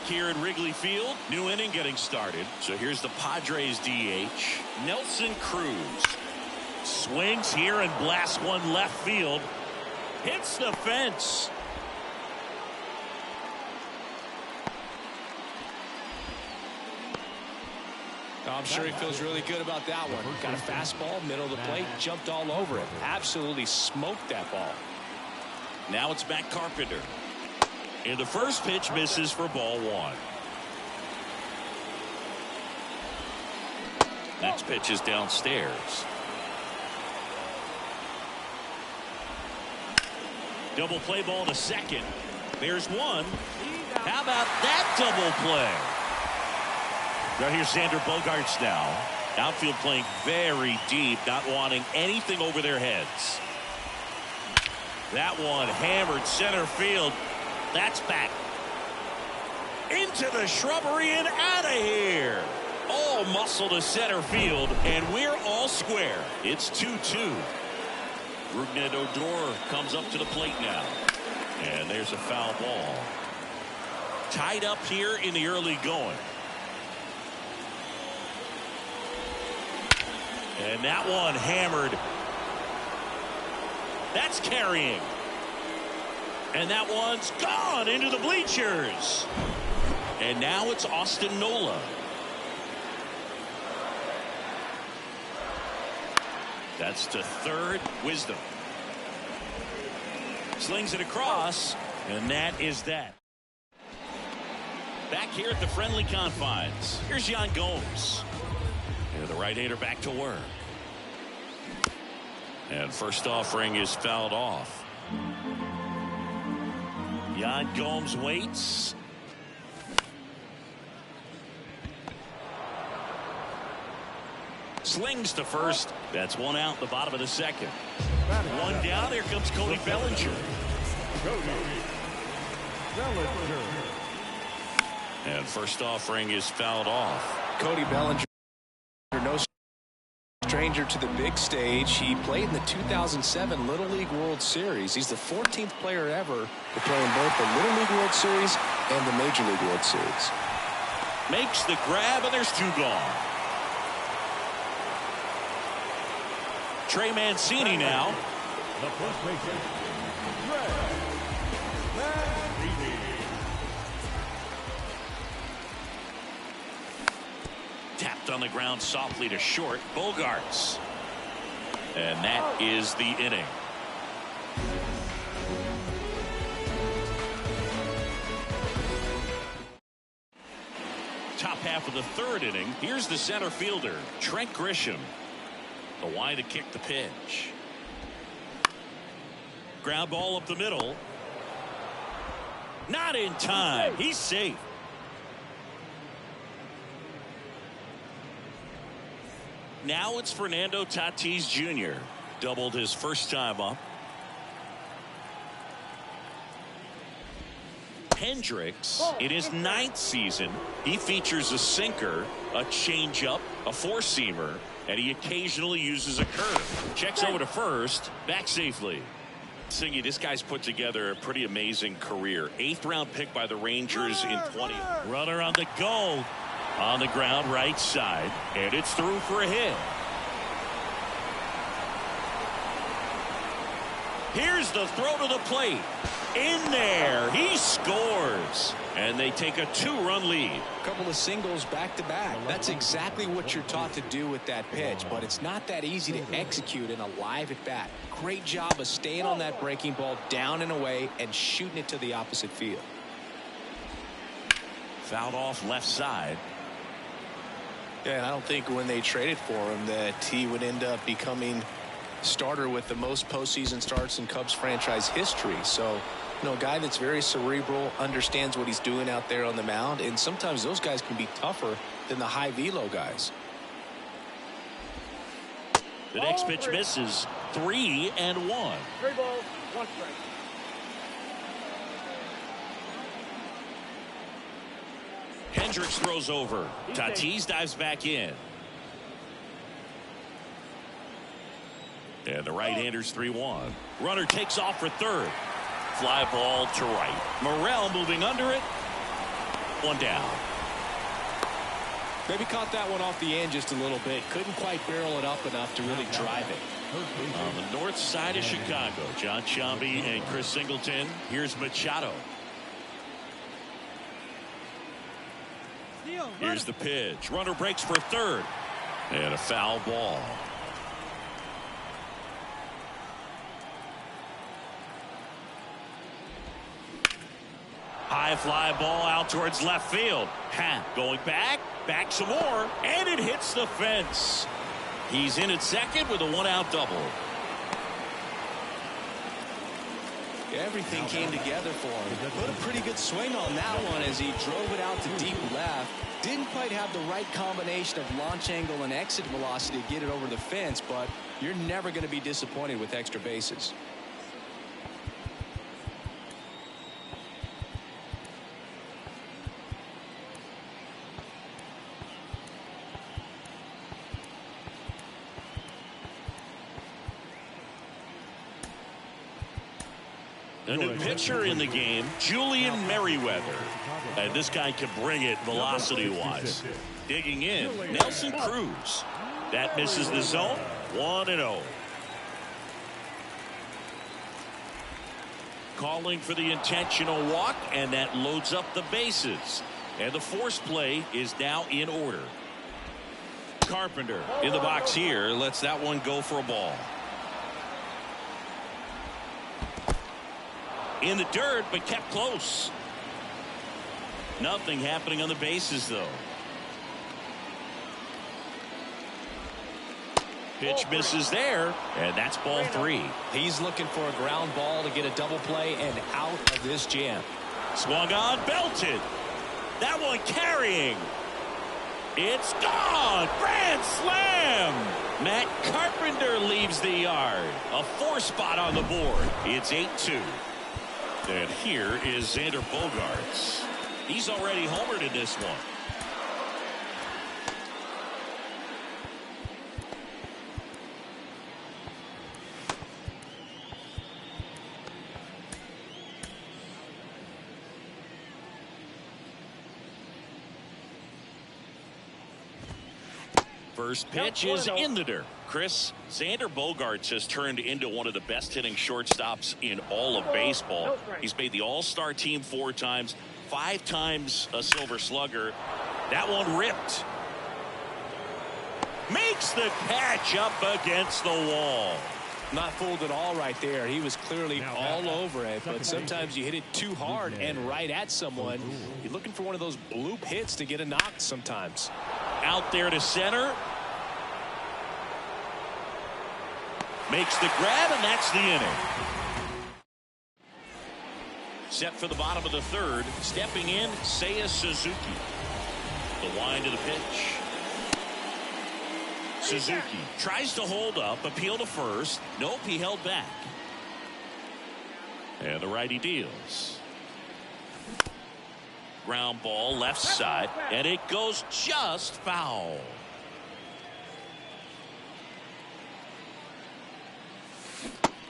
Here at Wrigley Field, new inning getting started. So here's the Padres DH, Nelson Cruz. Swings here and blasts one left field. Hits the fence. I'm sure he feels really good about that one. Got a fastball, middle of the plate, jumped all over it. Absolutely smoked that ball. Now it's Matt Carpenter. And the first pitch misses for ball 1. Next pitch is downstairs. Double play ball to second. There's one. How about that double play? Now here's Xander Bogaerts now. Outfield playing very deep, not wanting anything over their heads. That one hammered center field. That's back into the shrubbery and out of here. All muscle to center field, and we're all square. It's 2-2. Rougned Odor comes up to the plate now. And there's a foul ball. Tied up here in the early going. And that one hammered. That's carrying. And that one's gone into the bleachers. And now it's Austin Nola. That's to third. Wisdom. Slings it across. And that is that. Back here at the friendly confines. Here's Yan Gomes. And the right-hander back to work. And first offering is fouled off. Yan Gomes waits. Slings to first. That's one out, the bottom of the second. One down. Here comes Cody Bellinger. And first offering is fouled off. Cody Bellinger, no stranger to the big stage. He played in the 2007 Little League World Series. He's the 14th player ever to play in both the Little League World Series and the Major League World Series. Makes the grab, and there's 2 gone. Trey Mancini now. The first baseman, Trey Mancini. Tapped on the ground softly to short. Bogaerts. And that is the inning. Top half half of the third inning. Here's the center fielder, Trent Grisham. The Y to kick the pitch. Ground ball up the middle. Not in time. He's safe. Now it's Fernando Tatis Jr. Doubled his first time up. Hendricks, in his 9th season, he features a sinker, a changeup, a four-seamer, and he occasionally uses a curve. Checks over to first, back safely. Singy, this guy's put together a pretty amazing career. 8th round pick by the Rangers in 20. Runner on the go. On the ground, right side, and it's through for a hit. Here's the throw to the plate. In there, he scores. And they take a 2-run lead. A couple of singles back-to-back. That's exactly what you're taught to do with that pitch, but it's not that easy to execute in a live at-bat. Great job of staying on that breaking ball down and away and shooting it to the opposite field. Fouled off left side. Yeah, and I don't think when they traded for him that he would end up becoming starter with the most postseason starts in Cubs franchise history. So, you know, a guy that's very cerebral, understands what he's doing out there on the mound, and sometimes those guys can be tougher than the high velo guys. The next pitch misses. 3-1. 3 balls, 1 strike. Hendricks throws over. Tatis dives back in. And the right-hander's 3-1. Runner takes off for third. Fly ball to right. Morel moving under it. 1 down. Maybe caught that one off the end just a little bit. Couldn't quite barrel it up enough to really drive it. On the north side of Chicago, John Sciambi and Chris Singleton. Here's Machado. Here's the pitch. Runner breaks for third. And a foul ball. High fly ball out towards left field. Going back some more, and it hits the fence. He's in at second with a 1-out double. Everything came together for him. Put a pretty good swing on that one as he drove it out to deep left. Didn't quite have the right combination of launch angle and exit velocity to get it over the fence, but you're never going to be disappointed with extra bases. A new pitcher in the game, Julian Merryweather. And this guy can bring it velocity-wise. Digging in, Nelson Cruz. That misses the zone. 1-0. Calling for the intentional walk, and that loads up the bases. And the force play is now in order. Carpenter in the box here lets that one go for a ball. In the dirt, but kept close. Nothing happening on the bases, though. Pitch misses there, and that's ball 3. He's looking for a ground ball to get a double play and out of this jam. Swung on, belted. That one carrying. It's gone. Grand slam. Matt Carpenter leaves the yard. A 4 spot on the board. It's 8-2. And here is Xander Bogaerts. He's already homered in this one. First pitch is in the dirt. Chris, Xander Bogaerts has turned into one of the best hitting shortstops in all of baseball. He's made the All-Star team 4 times, 5 times a Silver Slugger. That one ripped. Makes the catch up against the wall. Not fooled at all right there. He was clearly all over it, but sometimes you hit it too hard and right at someone. You're looking for one of those bloop hits to get a knock sometimes. Out there to center. Makes the grab, and that's the inning. Set for the bottom of the third. Stepping in, Seiya Suzuki. The wind of the pitch. Suzuki tries to hold up, appeal to first. Nope, he held back. And the righty deals. Ground ball left side, and it goes just foul.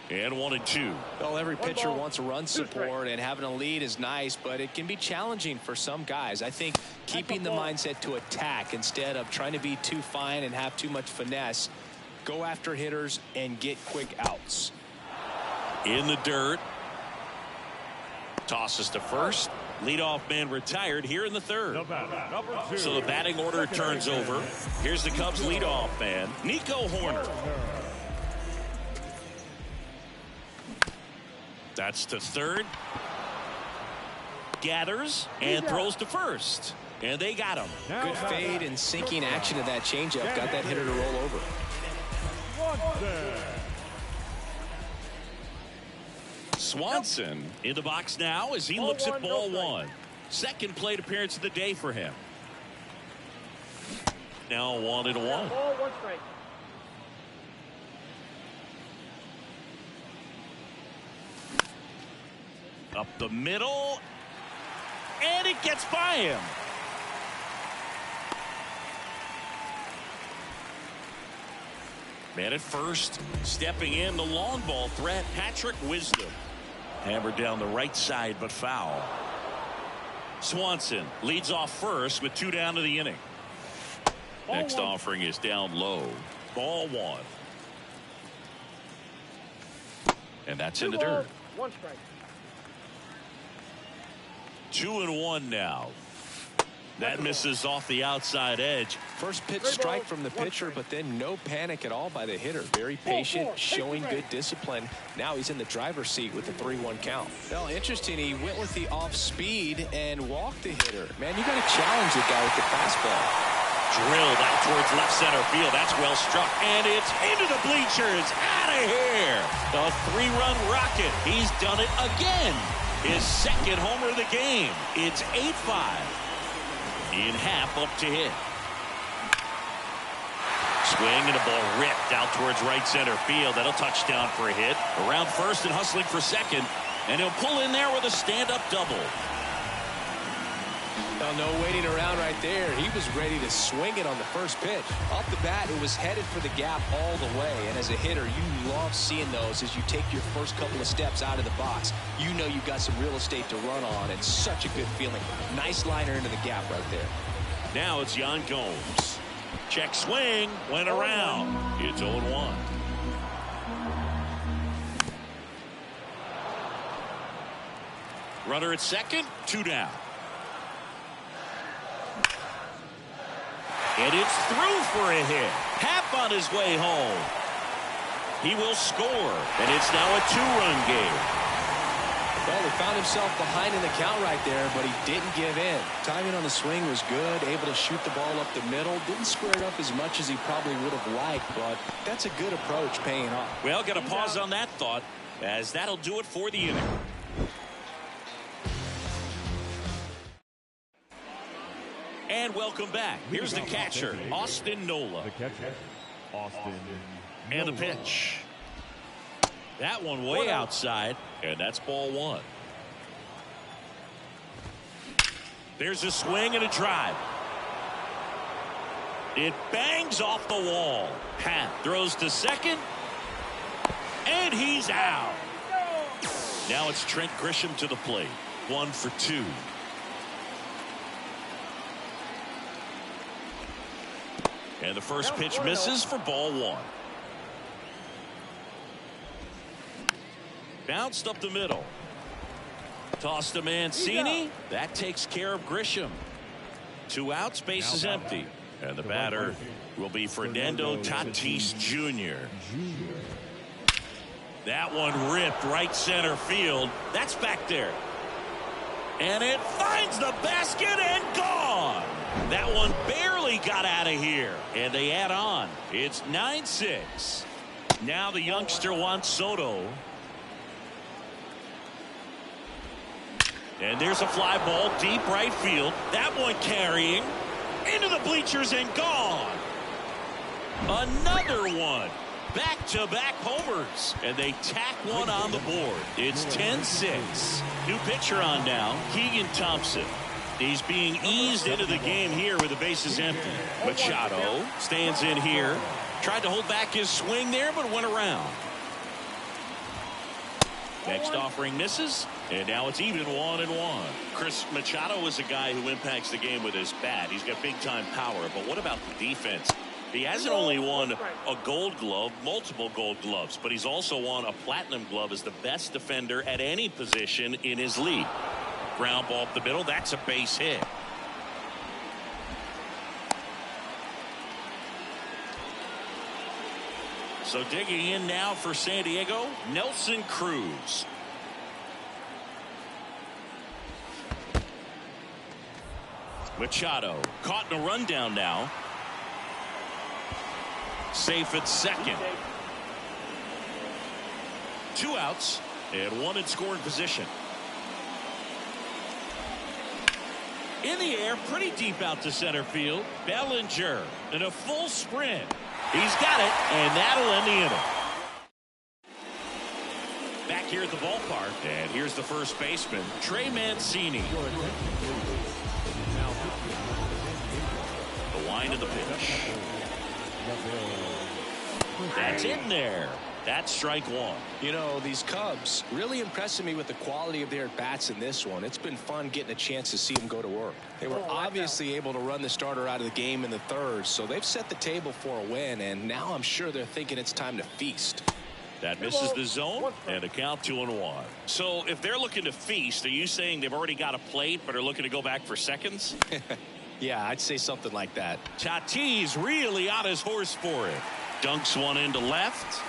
And 1-2. Well, every pitcher wants run support, and having a lead is nice, but it can be challenging for some guys. I think keeping the mindset to attack instead of trying to be too fine and have too much finesse. Go after hitters and get quick outs. In the dirt. Tosses to first. Leadoff man retired here in the third. So the batting order turns over. Here's the Cubs leadoff man, Nico Hoerner. That's to third. Gathers and throws to first. And they got him. Good fade and sinking action of that changeup. Got that hitter to roll over. Swanson in the box now as he looks at ball one. Second plate appearance of the day for him. Now 1-1. Ball, 1 strike. Up the middle, and it gets by him. Man at first, stepping in the long ball threat, Patrick Wisdom. Hammered down the right side, but foul. Swanson leads off first with 2 down to the inning. Next offering is down low. Ball 1. And that's in the dirt. 1 strike. 2-1 now. That misses off the outside edge. First pitch strike from the pitcher, but then no panic at all by the hitter. Very patient, showing good discipline. Now he's in the driver's seat with the 3-1 count. Well, interesting. He went with the off speed and walked the hitter. Man, you got to challenge the guy with the fastball. Drilled out towards left center field. That's well struck. And it's into the bleachers. Out of here. A 3-run rocket. He's done it again. His second homer of the game. It's 8-5. In half up to hit. Swing and a ball ripped out towards right center field. That'll touchdown for a hit. Around first and hustling for second. And he'll pull in there with a stand-up double. Well, no waiting around right there. He was ready to swing it on the first pitch. Off the bat, it was headed for the gap all the way. And as a hitter, you love seeing those as you take your first couple of steps out of the box. You know you've got some real estate to run on, and such a good feeling. Nice liner into the gap right there. Now it's Yan Gomes. Check swing, went around. It's 0-1. Runner at second, 2 down. And it's through for a hit. Happ on his way home. He will score, and it's now a 2-run game. Well, he found himself behind in the count right there, but he didn't give in. Timing on the swing was good, able to shoot the ball up the middle. Didn't square it up as much as he probably would have liked, but that's a good approach paying off. Well, got to pause on that thought, as that'll do it for the inning. And welcome back. Here's the catcher, Austin Nola. The catcher, Austin And the pitch. That one way outside, and that's ball 1. There's a swing and a drive. It bangs off the wall. Happ throws to second, and he's out. Now it's Trent Grisham to the plate. 1 for 2. And the first pitch misses for ball 1. Bounced up the middle. Tossed to Mancini. That takes care of Grisham. 2 outs, base is empty. And the batter will be Fernando Tatis Jr. That one ripped right center field. That's back there. And it finds the basket and gone. That one barely got out of here. And they add on. It's 9-6. Now the youngster Juan Soto. And there's a fly ball deep right field. That one carrying into the bleachers and gone. Another one. Back-to-back homers. And they tack one on the board. It's 10-6. New pitcher on now, Keegan Thompson. He's being eased into the game here with the bases empty. Machado stands in here. Tried to hold back his swing there, but went around. Next offering misses, and now it's even 1-1. Chris, Machado is a guy who impacts the game with his bat. He's got big-time power, but what about the defense? He hasn't only won a gold glove, multiple gold gloves, but he's also won a platinum glove as the best defender at any position in his league. Ground ball up the middle, that's a base hit. So digging in now for San Diego, Nelson Cruz. Machado caught in a rundown now. Safe at second. 2 outs and 1 in scoring position. In the air, pretty deep out to center field. Bellinger in a full sprint. He's got it, and that'll end the inning. Back here at the ballpark, and here's the first baseman, Trey Mancini. The wind of the pitch. That's in there. That's strike one. You know, these Cubs really impressing me with the quality of their at-bats in this one. It's been fun getting a chance to see them go to work. They were obviously able to run the starter out of the game in the third, so they've set the table for a win, and now I'm sure they're thinking it's time to feast. That misses the zone, and a count 2-1. So if they're looking to feast, are you saying they've already got a plate but are looking to go back for seconds? Yeah, I'd say something like that. Tatis really on his horse for it. Dunks one into left.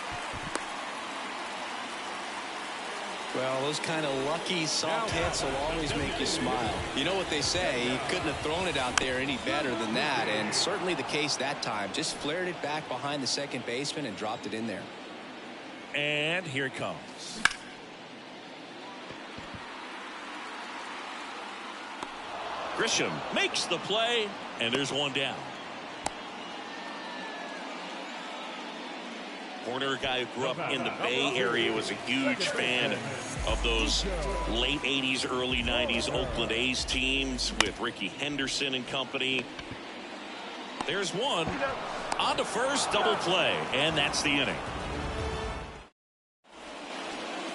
Well, those kind of lucky soft hits will always make you smile. You know what they say, he couldn't have thrown it out there any better than that, and certainly the case that time. Just flared it back behind the second baseman and dropped it in there. And here it comes. Grisham makes the play, and there's one down. Corner guy who grew up in the Bay Area, was a huge fan of those late 80s, early 90s Oakland A's teams with Rickey Henderson and company. There's one. On to first, double play, and that's the inning.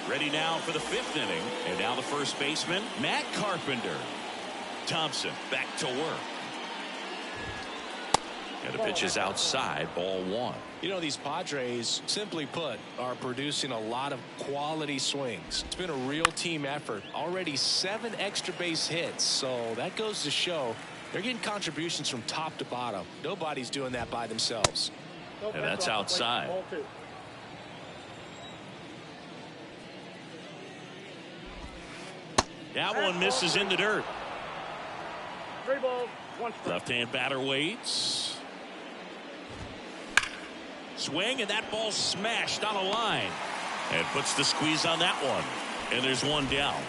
Ready now for the 5th inning, and now the first baseman, Matt Carpenter. Thompson back to work. And the pitch is outside, ball 1. You know, these Padres, simply put, are producing a lot of quality swings. It's been a real team effort. Already 7 extra base hits, so that goes to show they're getting contributions from top to bottom. Nobody's doing that by themselves. And that's outside. That one misses in the dirt. 3 balls, 1 strike. Left-hand batter waits. Swing, and that ball smashed on a line. And puts the squeeze on that one. And there's one down.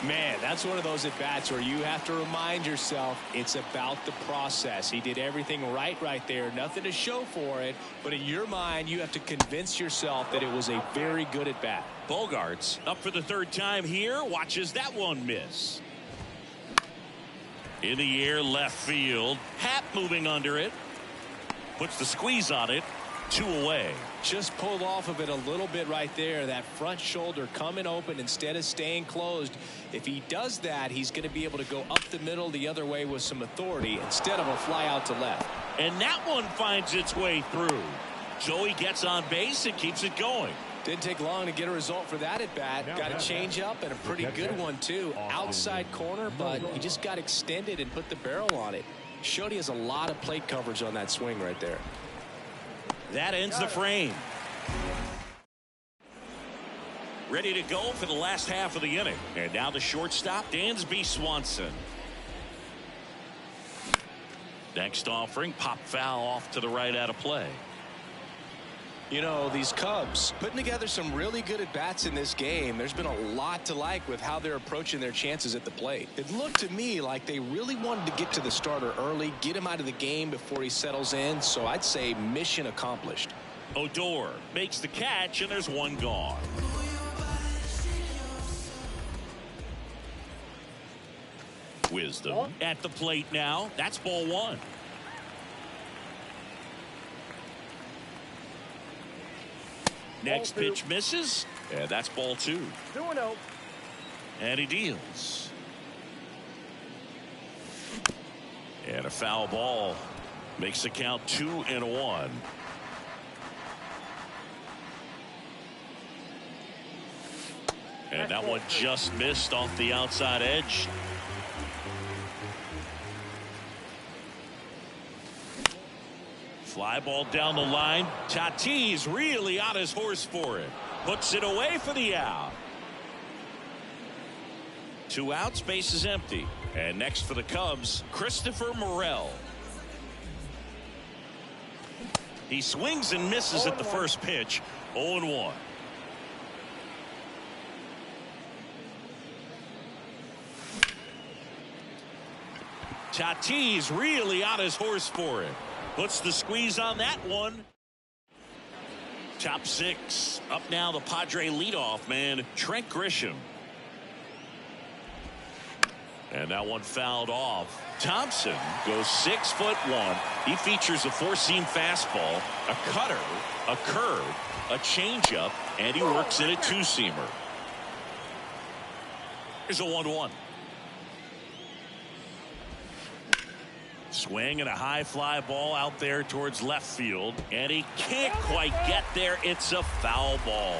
Man, that's one of those at-bats where you have to remind yourself it's about the process. He did everything right there. Nothing to show for it. But in your mind, you have to convince yourself that it was a very good at-bat. Bogarts up for the 3rd time here. Watches that one miss. In the air, left field. Happ moving under it. Puts the squeeze on it. 2 away. Just pulled off of it a little bit right there. That front shoulder coming open instead of staying closed. If he does that, he's going to be able to go up the middle the other way with some authority instead of a fly out to left. And that one finds its way through. Joey gets on base and keeps it going. Didn't take long to get a result for that at bat. Got a change up and a pretty good one too. Outside corner, but he just got extended and put the barrel on it. Showed he has a lot of plate coverage on that swing right there. That ends the frame. ready to go for the last half of the inning. And now the shortstop, Dansby Swanson. Next offering, pop foul off to the right out of play. You know, these Cubs putting together some really good at-bats in this game. There's been a lot to like with how they're approaching their chances at the plate. It looked to me like they really wanted to get to the starter early, get him out of the game before he settles in. So I'd say mission accomplished. Odor makes the catch, and there's one gone. Wisdom at the plate now. That's ball one. Next pitch misses, and that's ball two. 2-0. And he deals. And a foul ball makes the count 2-1. And that one just missed off the outside edge. Fly ball down the line. Tatis really on his horse for it. Puts it away for the out. 2 outs, base is empty. And next for the Cubs, Christopher Morel. He swings and misses at the first pitch. 0-1. Tatis really on his horse for it. Puts the squeeze on that one. Top 6. Up now, the Padre leadoff man, Trent Grisham. And that one fouled off. Thompson goes 6'1". He features a 4-seam fastball, a cutter, a curve, a changeup, and he works in a 2-seamer. Here's a 1-1. Swing and a high fly ball out there towards left field, and he can't quite get there. It's a foul ball.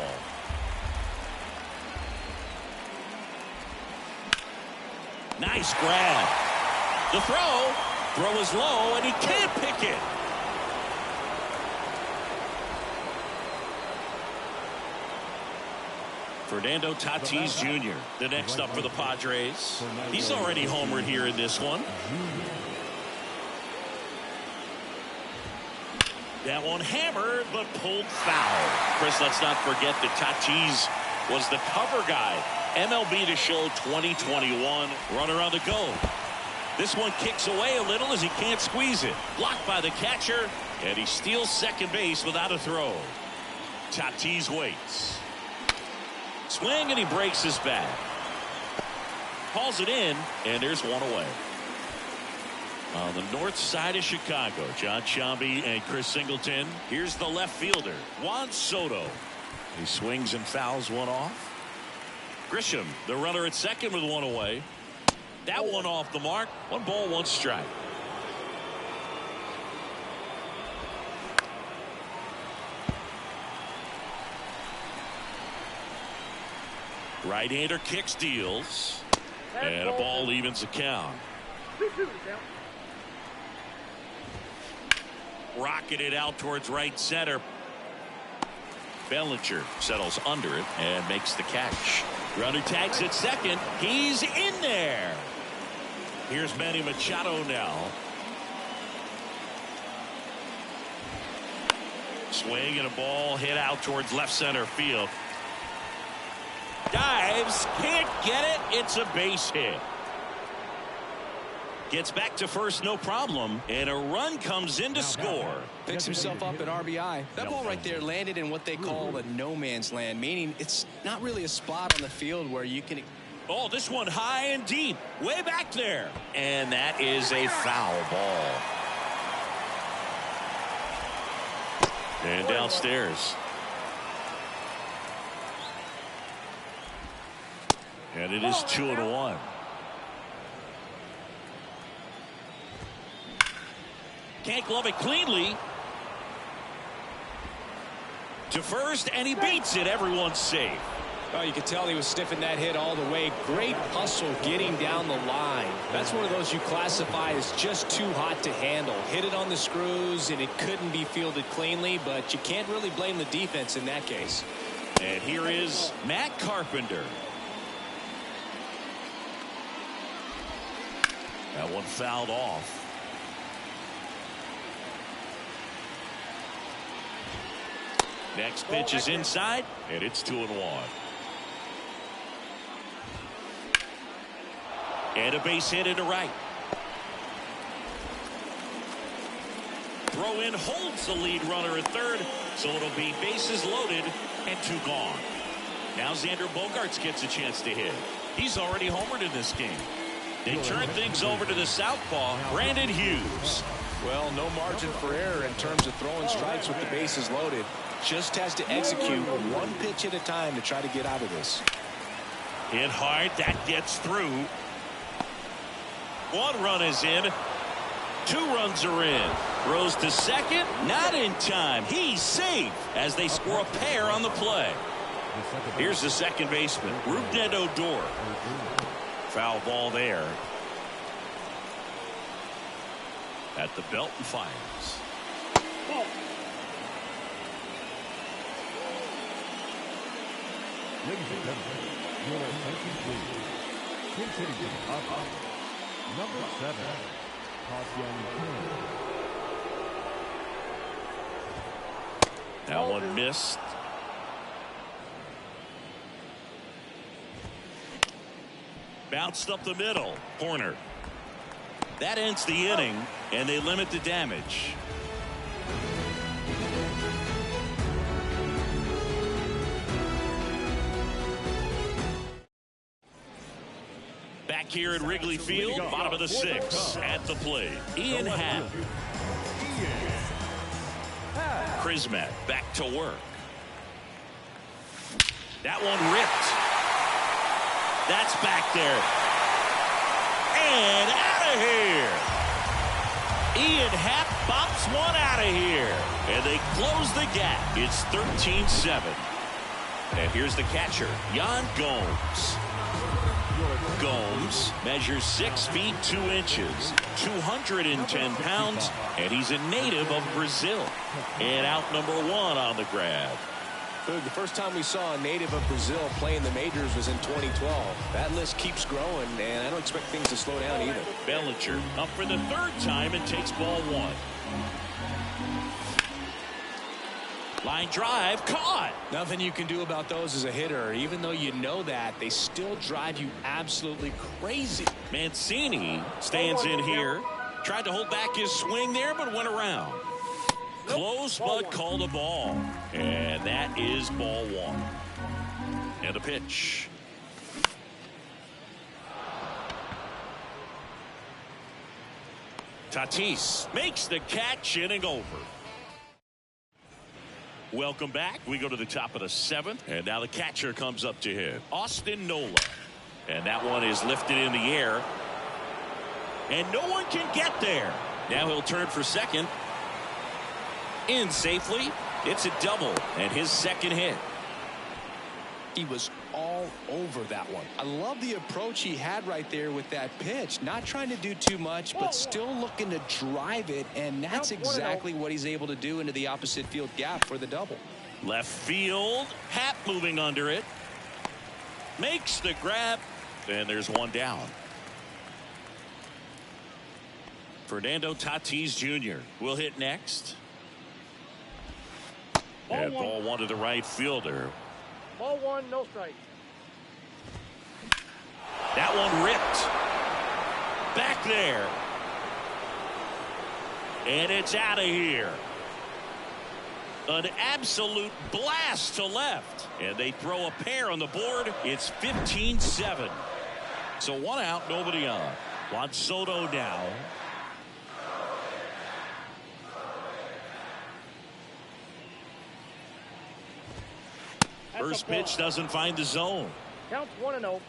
Nice grab. The throw is low, and he can't pick it. Fernando Tatis Jr., the next up for the Padres. He's already homered here in this one. That one hammered, but pulled foul. Chris, let's not forget that Tatis was the cover guy. MLB The Show 2021. Runner on the go. This one kicks away a little as he can't squeeze it. Blocked by the catcher, and he steals second base without a throw. Tatis waits. Swing, and he breaks his bat. Hauls it in, and there's one away. On the north side of Chicago, John Sciambi and Chris Singleton. Here's the left fielder, Juan Soto. He swings and fouls one off. Grisham, the runner at second with one away. That one off the mark. 1 ball, 1 strike. Right-hander kicks, deals. And a ball evens the count. 2-2 now. Rocketed out towards right center. Bellinger settles under it and makes the catch. Runner tags at second. He's in there. Here's Manny Machado now. Swing and a ball hit out towards left center field. Dives, can't get it. It's a base hit. Gets back to first, no problem, and a run comes in to score. Picks himself up at RBI. That ball right there landed in what they call the no man's land, meaning it's not really a spot on the field where you can. Oh, this one high and deep, way back there. And that is a foul ball. And downstairs. And it is 2-1. Can't glove it cleanly. To first, and he beats it. Everyone's safe. Oh, you could tell he was sniffing that hit all the way. Great hustle getting down the line. That's one of those you classify as just too hot to handle. Hit it on the screws, and it couldn't be fielded cleanly, but you can't really blame the defense in that case. And here is Matt Carpenter. That one fouled off. Next pitch is inside, and it's 2-1. And a base hit into right. Throw in holds the lead runner at third, so it'll be bases loaded and 2 gone. Now Xander Bogaerts gets a chance to hit. He's already homered in this game. They turn things over to the southpaw, Brandon Hughes. Well, no margin for error in terms of throwing strikes with the bases loaded. Just has to execute one pitch at a time to try to get out of this. Hit hard, that gets through. 1 run is in. 2 runs are in. Throws to second, not in time. He's safe as they score a pair on the play. Here's the second baseman, Rougned Odor. Foul ball there. At the belt and fires. Ladies and gentlemen, your attention please. Hitting to the top. Number 7, Ha-Seong Kim. That one missed. Bounced up the middle. Corner. That ends the inning, and they limit the damage. Back here at Wrigley Field, bottom of the 6th, at the plate, Ian Happ. Crismatt back to work. That one ripped. That's back there. And out of here. Ian Happ bops one out of here. And they close the gap. It's 13-7. And here's the catcher, Yan Gomes. Gomes measures 6 feet 2 inches, 210 pounds, and he's a native of Brazil. And out number 1 on the grab. The first time we saw a native of Brazil play in the majors was in 2012. That list keeps growing, and I don't expect things to slow down either. Bellinger up for the 3rd time and takes ball 1. Line drive, caught. Nothing you can do about those as a hitter. Even though you know that, they still drive you absolutely crazy. Mancini stands in here. Tried to hold back his swing there, but went around. Close, but called a ball. And that is ball 1. And a pitch. Tatis makes the catch, inning over. Welcome back. We go to the top of the 7th, and now the catcher comes up to hit, Austin Nola. And that one is lifted in the air, and no one can get there. Now he'll turn for second. In safely. It's a double, and his 2nd hit. He was all over that one. I love the approach he had right there with that pitch. Not trying to do too much, but still looking to drive it, and that's exactly what he's able to do into the opposite field gap for the double. Left field. Happ moving under it. Makes the grab, and there's 1 down. Fernando Tatis Jr. will hit next. And ball 1 to the right fielder. Ball 1, no strike. That one ripped. Back there. And it's out of here. An absolute blast to left. And they throw a pair on the board. It's 15-7. So 1 out, nobody on. Juan Soto now. First pitch doesn't find the zone. Counts 1-0.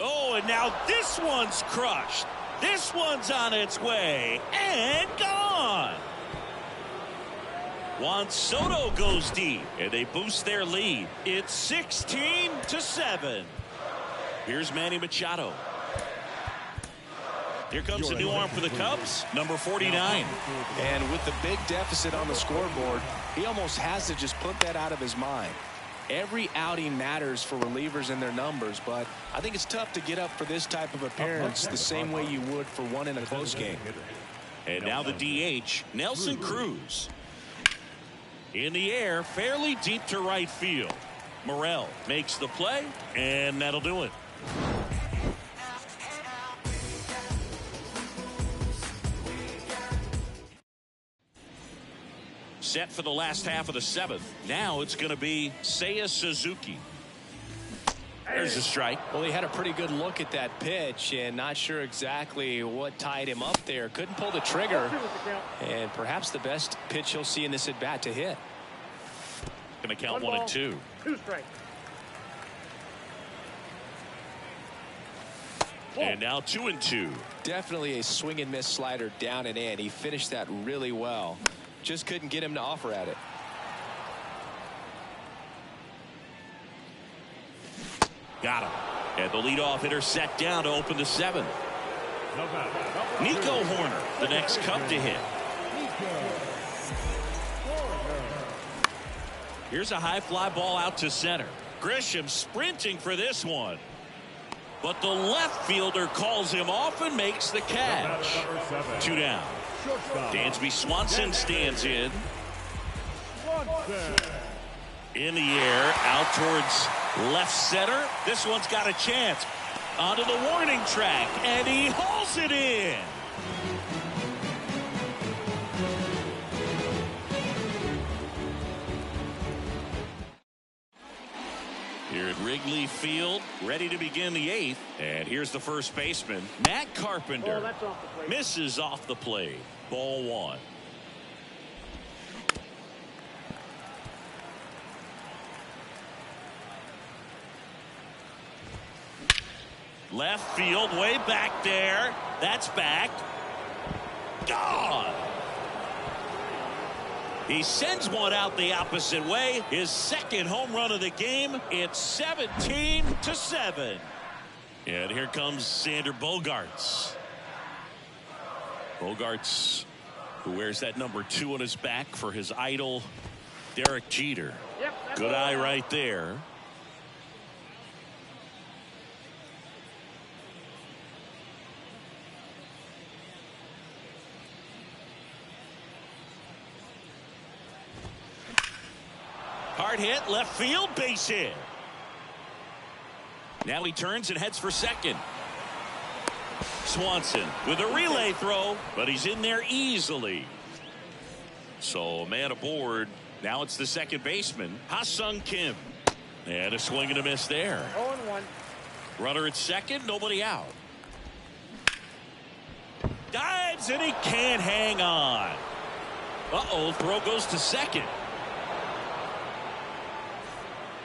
Oh, and now this one's crushed. This one's on its way and gone. Juan Soto goes deep, and they boost their lead. It's 16-7. Here's Manny Machado. Here comes a new arm for the Cubs, number 49. And with the big deficit on the scoreboard, he almost has to just put that out of his mind. Every outing matters for relievers and their numbers, but I think it's tough to get up for this type of appearance the same way you would for one in a close game. And now the DH, Nelson Cruz. In the air, fairly deep to right field. Morel makes the play, and that'll do it. Set for the last half of the seventh. Now it's going to be Seiya Suzuki. There's a strike. Well, he had a pretty good look at that pitch and not sure exactly what tied him up there. Couldn't pull the trigger. And perhaps the best pitch he'll see in this at bat to hit. Going to count 1 and 2. 2 strikes. And now 2 and 2. Definitely a swing and miss slider down and in. He finished that really well. Just couldn't get him to offer at it. Got him. And the leadoff hitter set down to open the 7th. Nico Hoerner, the next Cub to hit. Here's a high fly ball out to center. Grisham sprinting for this one. But the left fielder calls him off and makes the catch. 2 down. Dansby Swanson stands in. In the air, out towards left center. This one's got a chance. Onto the warning track, and he hauls it in. Here at Wrigley Field, ready to begin the 8th. And here's the first baseman, Matt Carpenter. That's off the plate. Misses off the plate. Ball 1. Left field, way back there. That's back. Gone. He sends one out the opposite way. His second home run of the game. It's 17-7. And here comes Xander Bogaerts. Bogaerts, who wears that number 2 on his back for his idol, Derek Jeter. Good eye right there. Hard hit, left field, base hit. Now he turns and heads for second. Swanson with a relay throw, but he's in there easily. So a man aboard. Now it's the second baseman, Ha-Sung Kim. And a swing and a miss there. 0-1. Runner at second, nobody out. Dives and he can't hang on. Uh-oh, throw goes to second.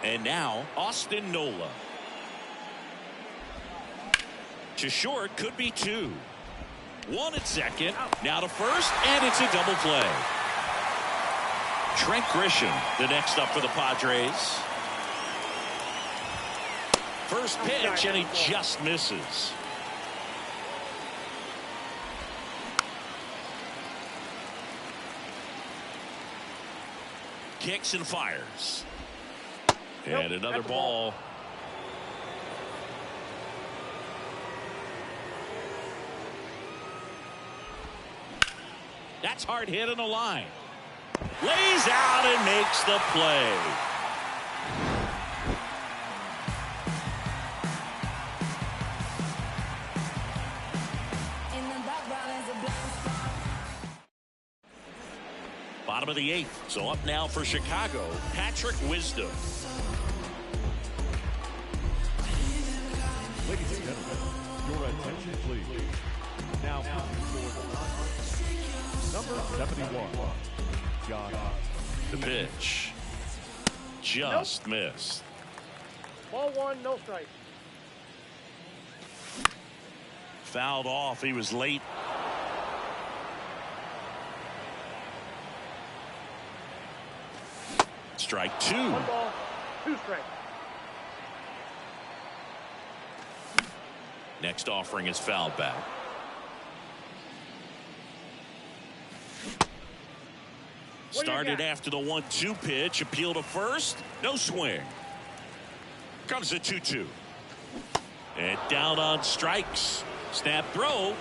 And now Austin Nola. To short, could be 2. 1 at second, now to first, and it's a double play. Trent Grisham, the next up for the Padres. First pitch, and he just misses. Kicks and fires. And another ball. That's hard hit on the line. Lays out and makes the play. Bottom of the 8th. So up now for Chicago, Patrick Wisdom. Ladies and gentlemen, your attention please. Now number 71, Josh. The pitch. Just missed. Ball 1, no strike. Fouled off. He was late. Strike 2. 1 ball, 2 strikes. Next offering is fouled back. Started after the 1-2 pitch. Appeal to first. No swing. Comes the 2-2. And down on strikes. Snap throw.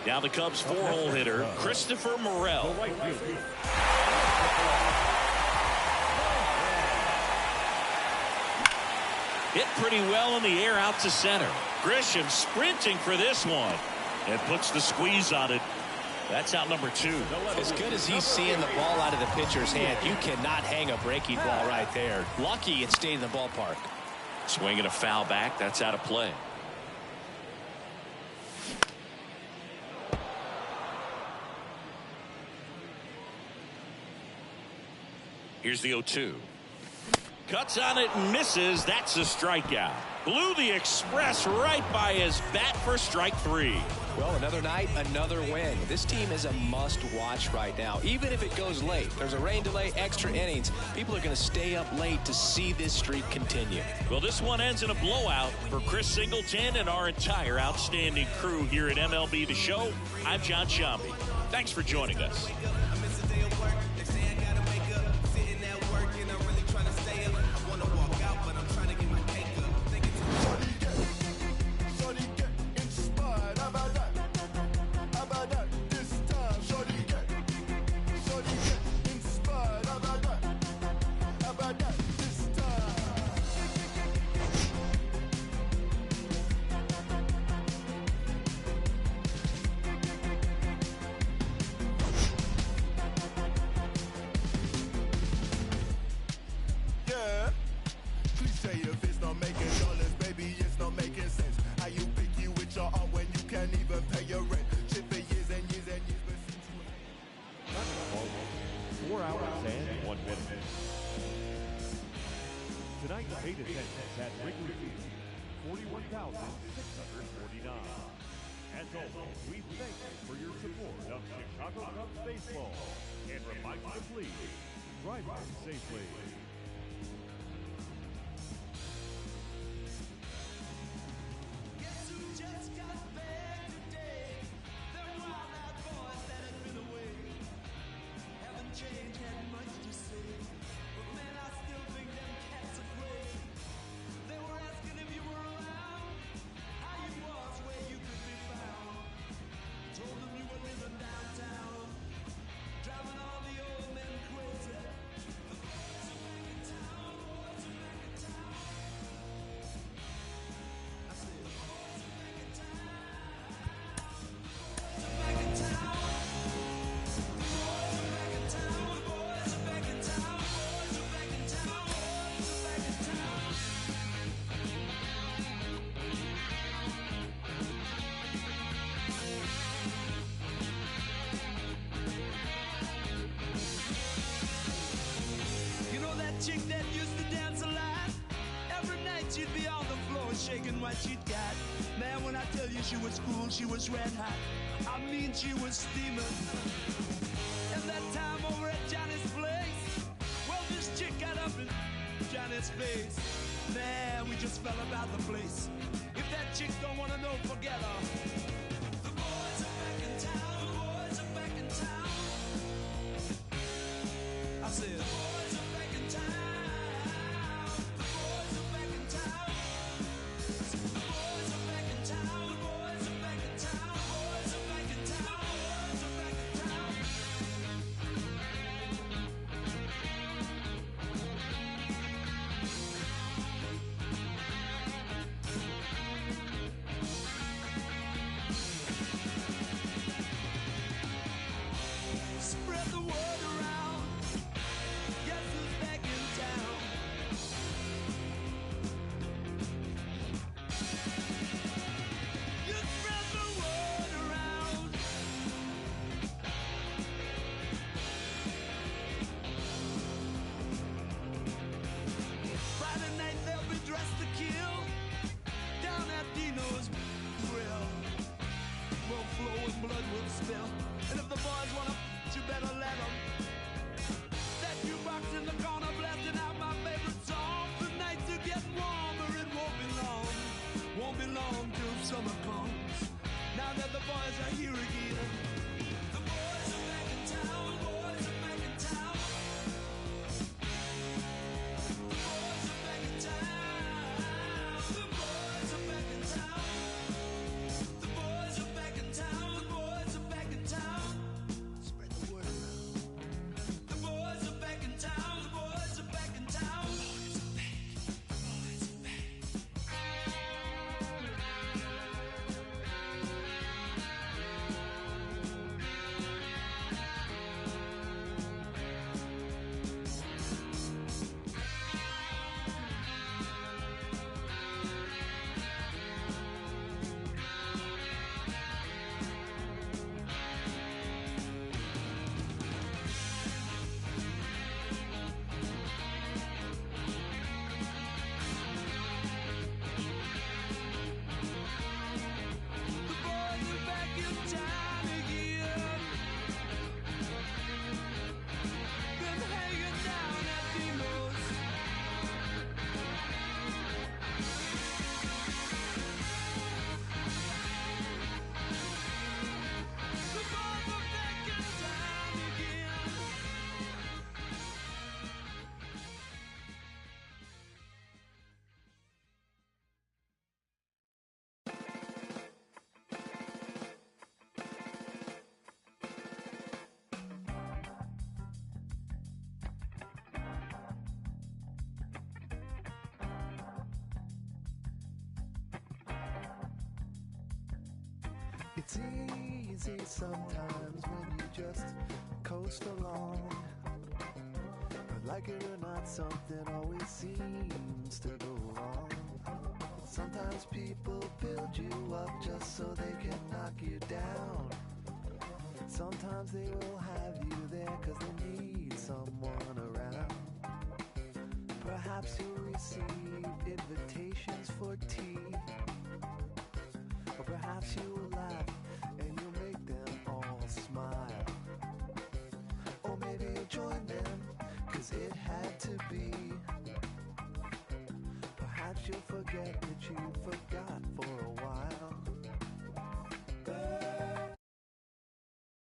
Now the Cubs 4-hole hitter, Christopher Morel. Hit pretty well in the air out to center. Grisham sprinting for this one. And puts the squeeze on it. That's out number 2. As good as he's seeing the ball out of the pitcher's hand, you cannot hang a breaking ball right there. Lucky it stayed in the ballpark. Swinging a foul back. That's out of play. Here's the 0-2. Cuts on it and misses. That's a strikeout. Blew the express right by his bat for strike 3. Well, another night, another win. This team is a must-watch right now. Even if it goes late, there's a rain delay, extra innings. People are going to stay up late to see this streak continue. Well, this one ends in a blowout for Chris Singleton and our entire outstanding crew here at MLB The Show. I'm John Sciambi. Thanks for joining us. Tonight's paid attendance at Wrigley Field, 41,649. As always, we thank you for your support of Chicago Cubs baseball and remind you to please drive home safely. Chick that used to dance a lot. Every night she'd be on the floor shaking what she'd got. Man, when I tell you she was cool, she was red hot. I mean, she was steaming. And that time over at Johnny's place, well, this chick got up in Johnny's face. Man, we just fell about the place. If that chick don't want to know, forget her. The boys are back in town. The boys are back in town. I said, It's easy sometimes when you just coast along. But like it or not, something always seems to go wrong. Sometimes people build you up just so they can knock you down. Sometimes they will have you there 'cause they need someone around. Perhaps you'll receive invitations for tea, or perhaps you will laugh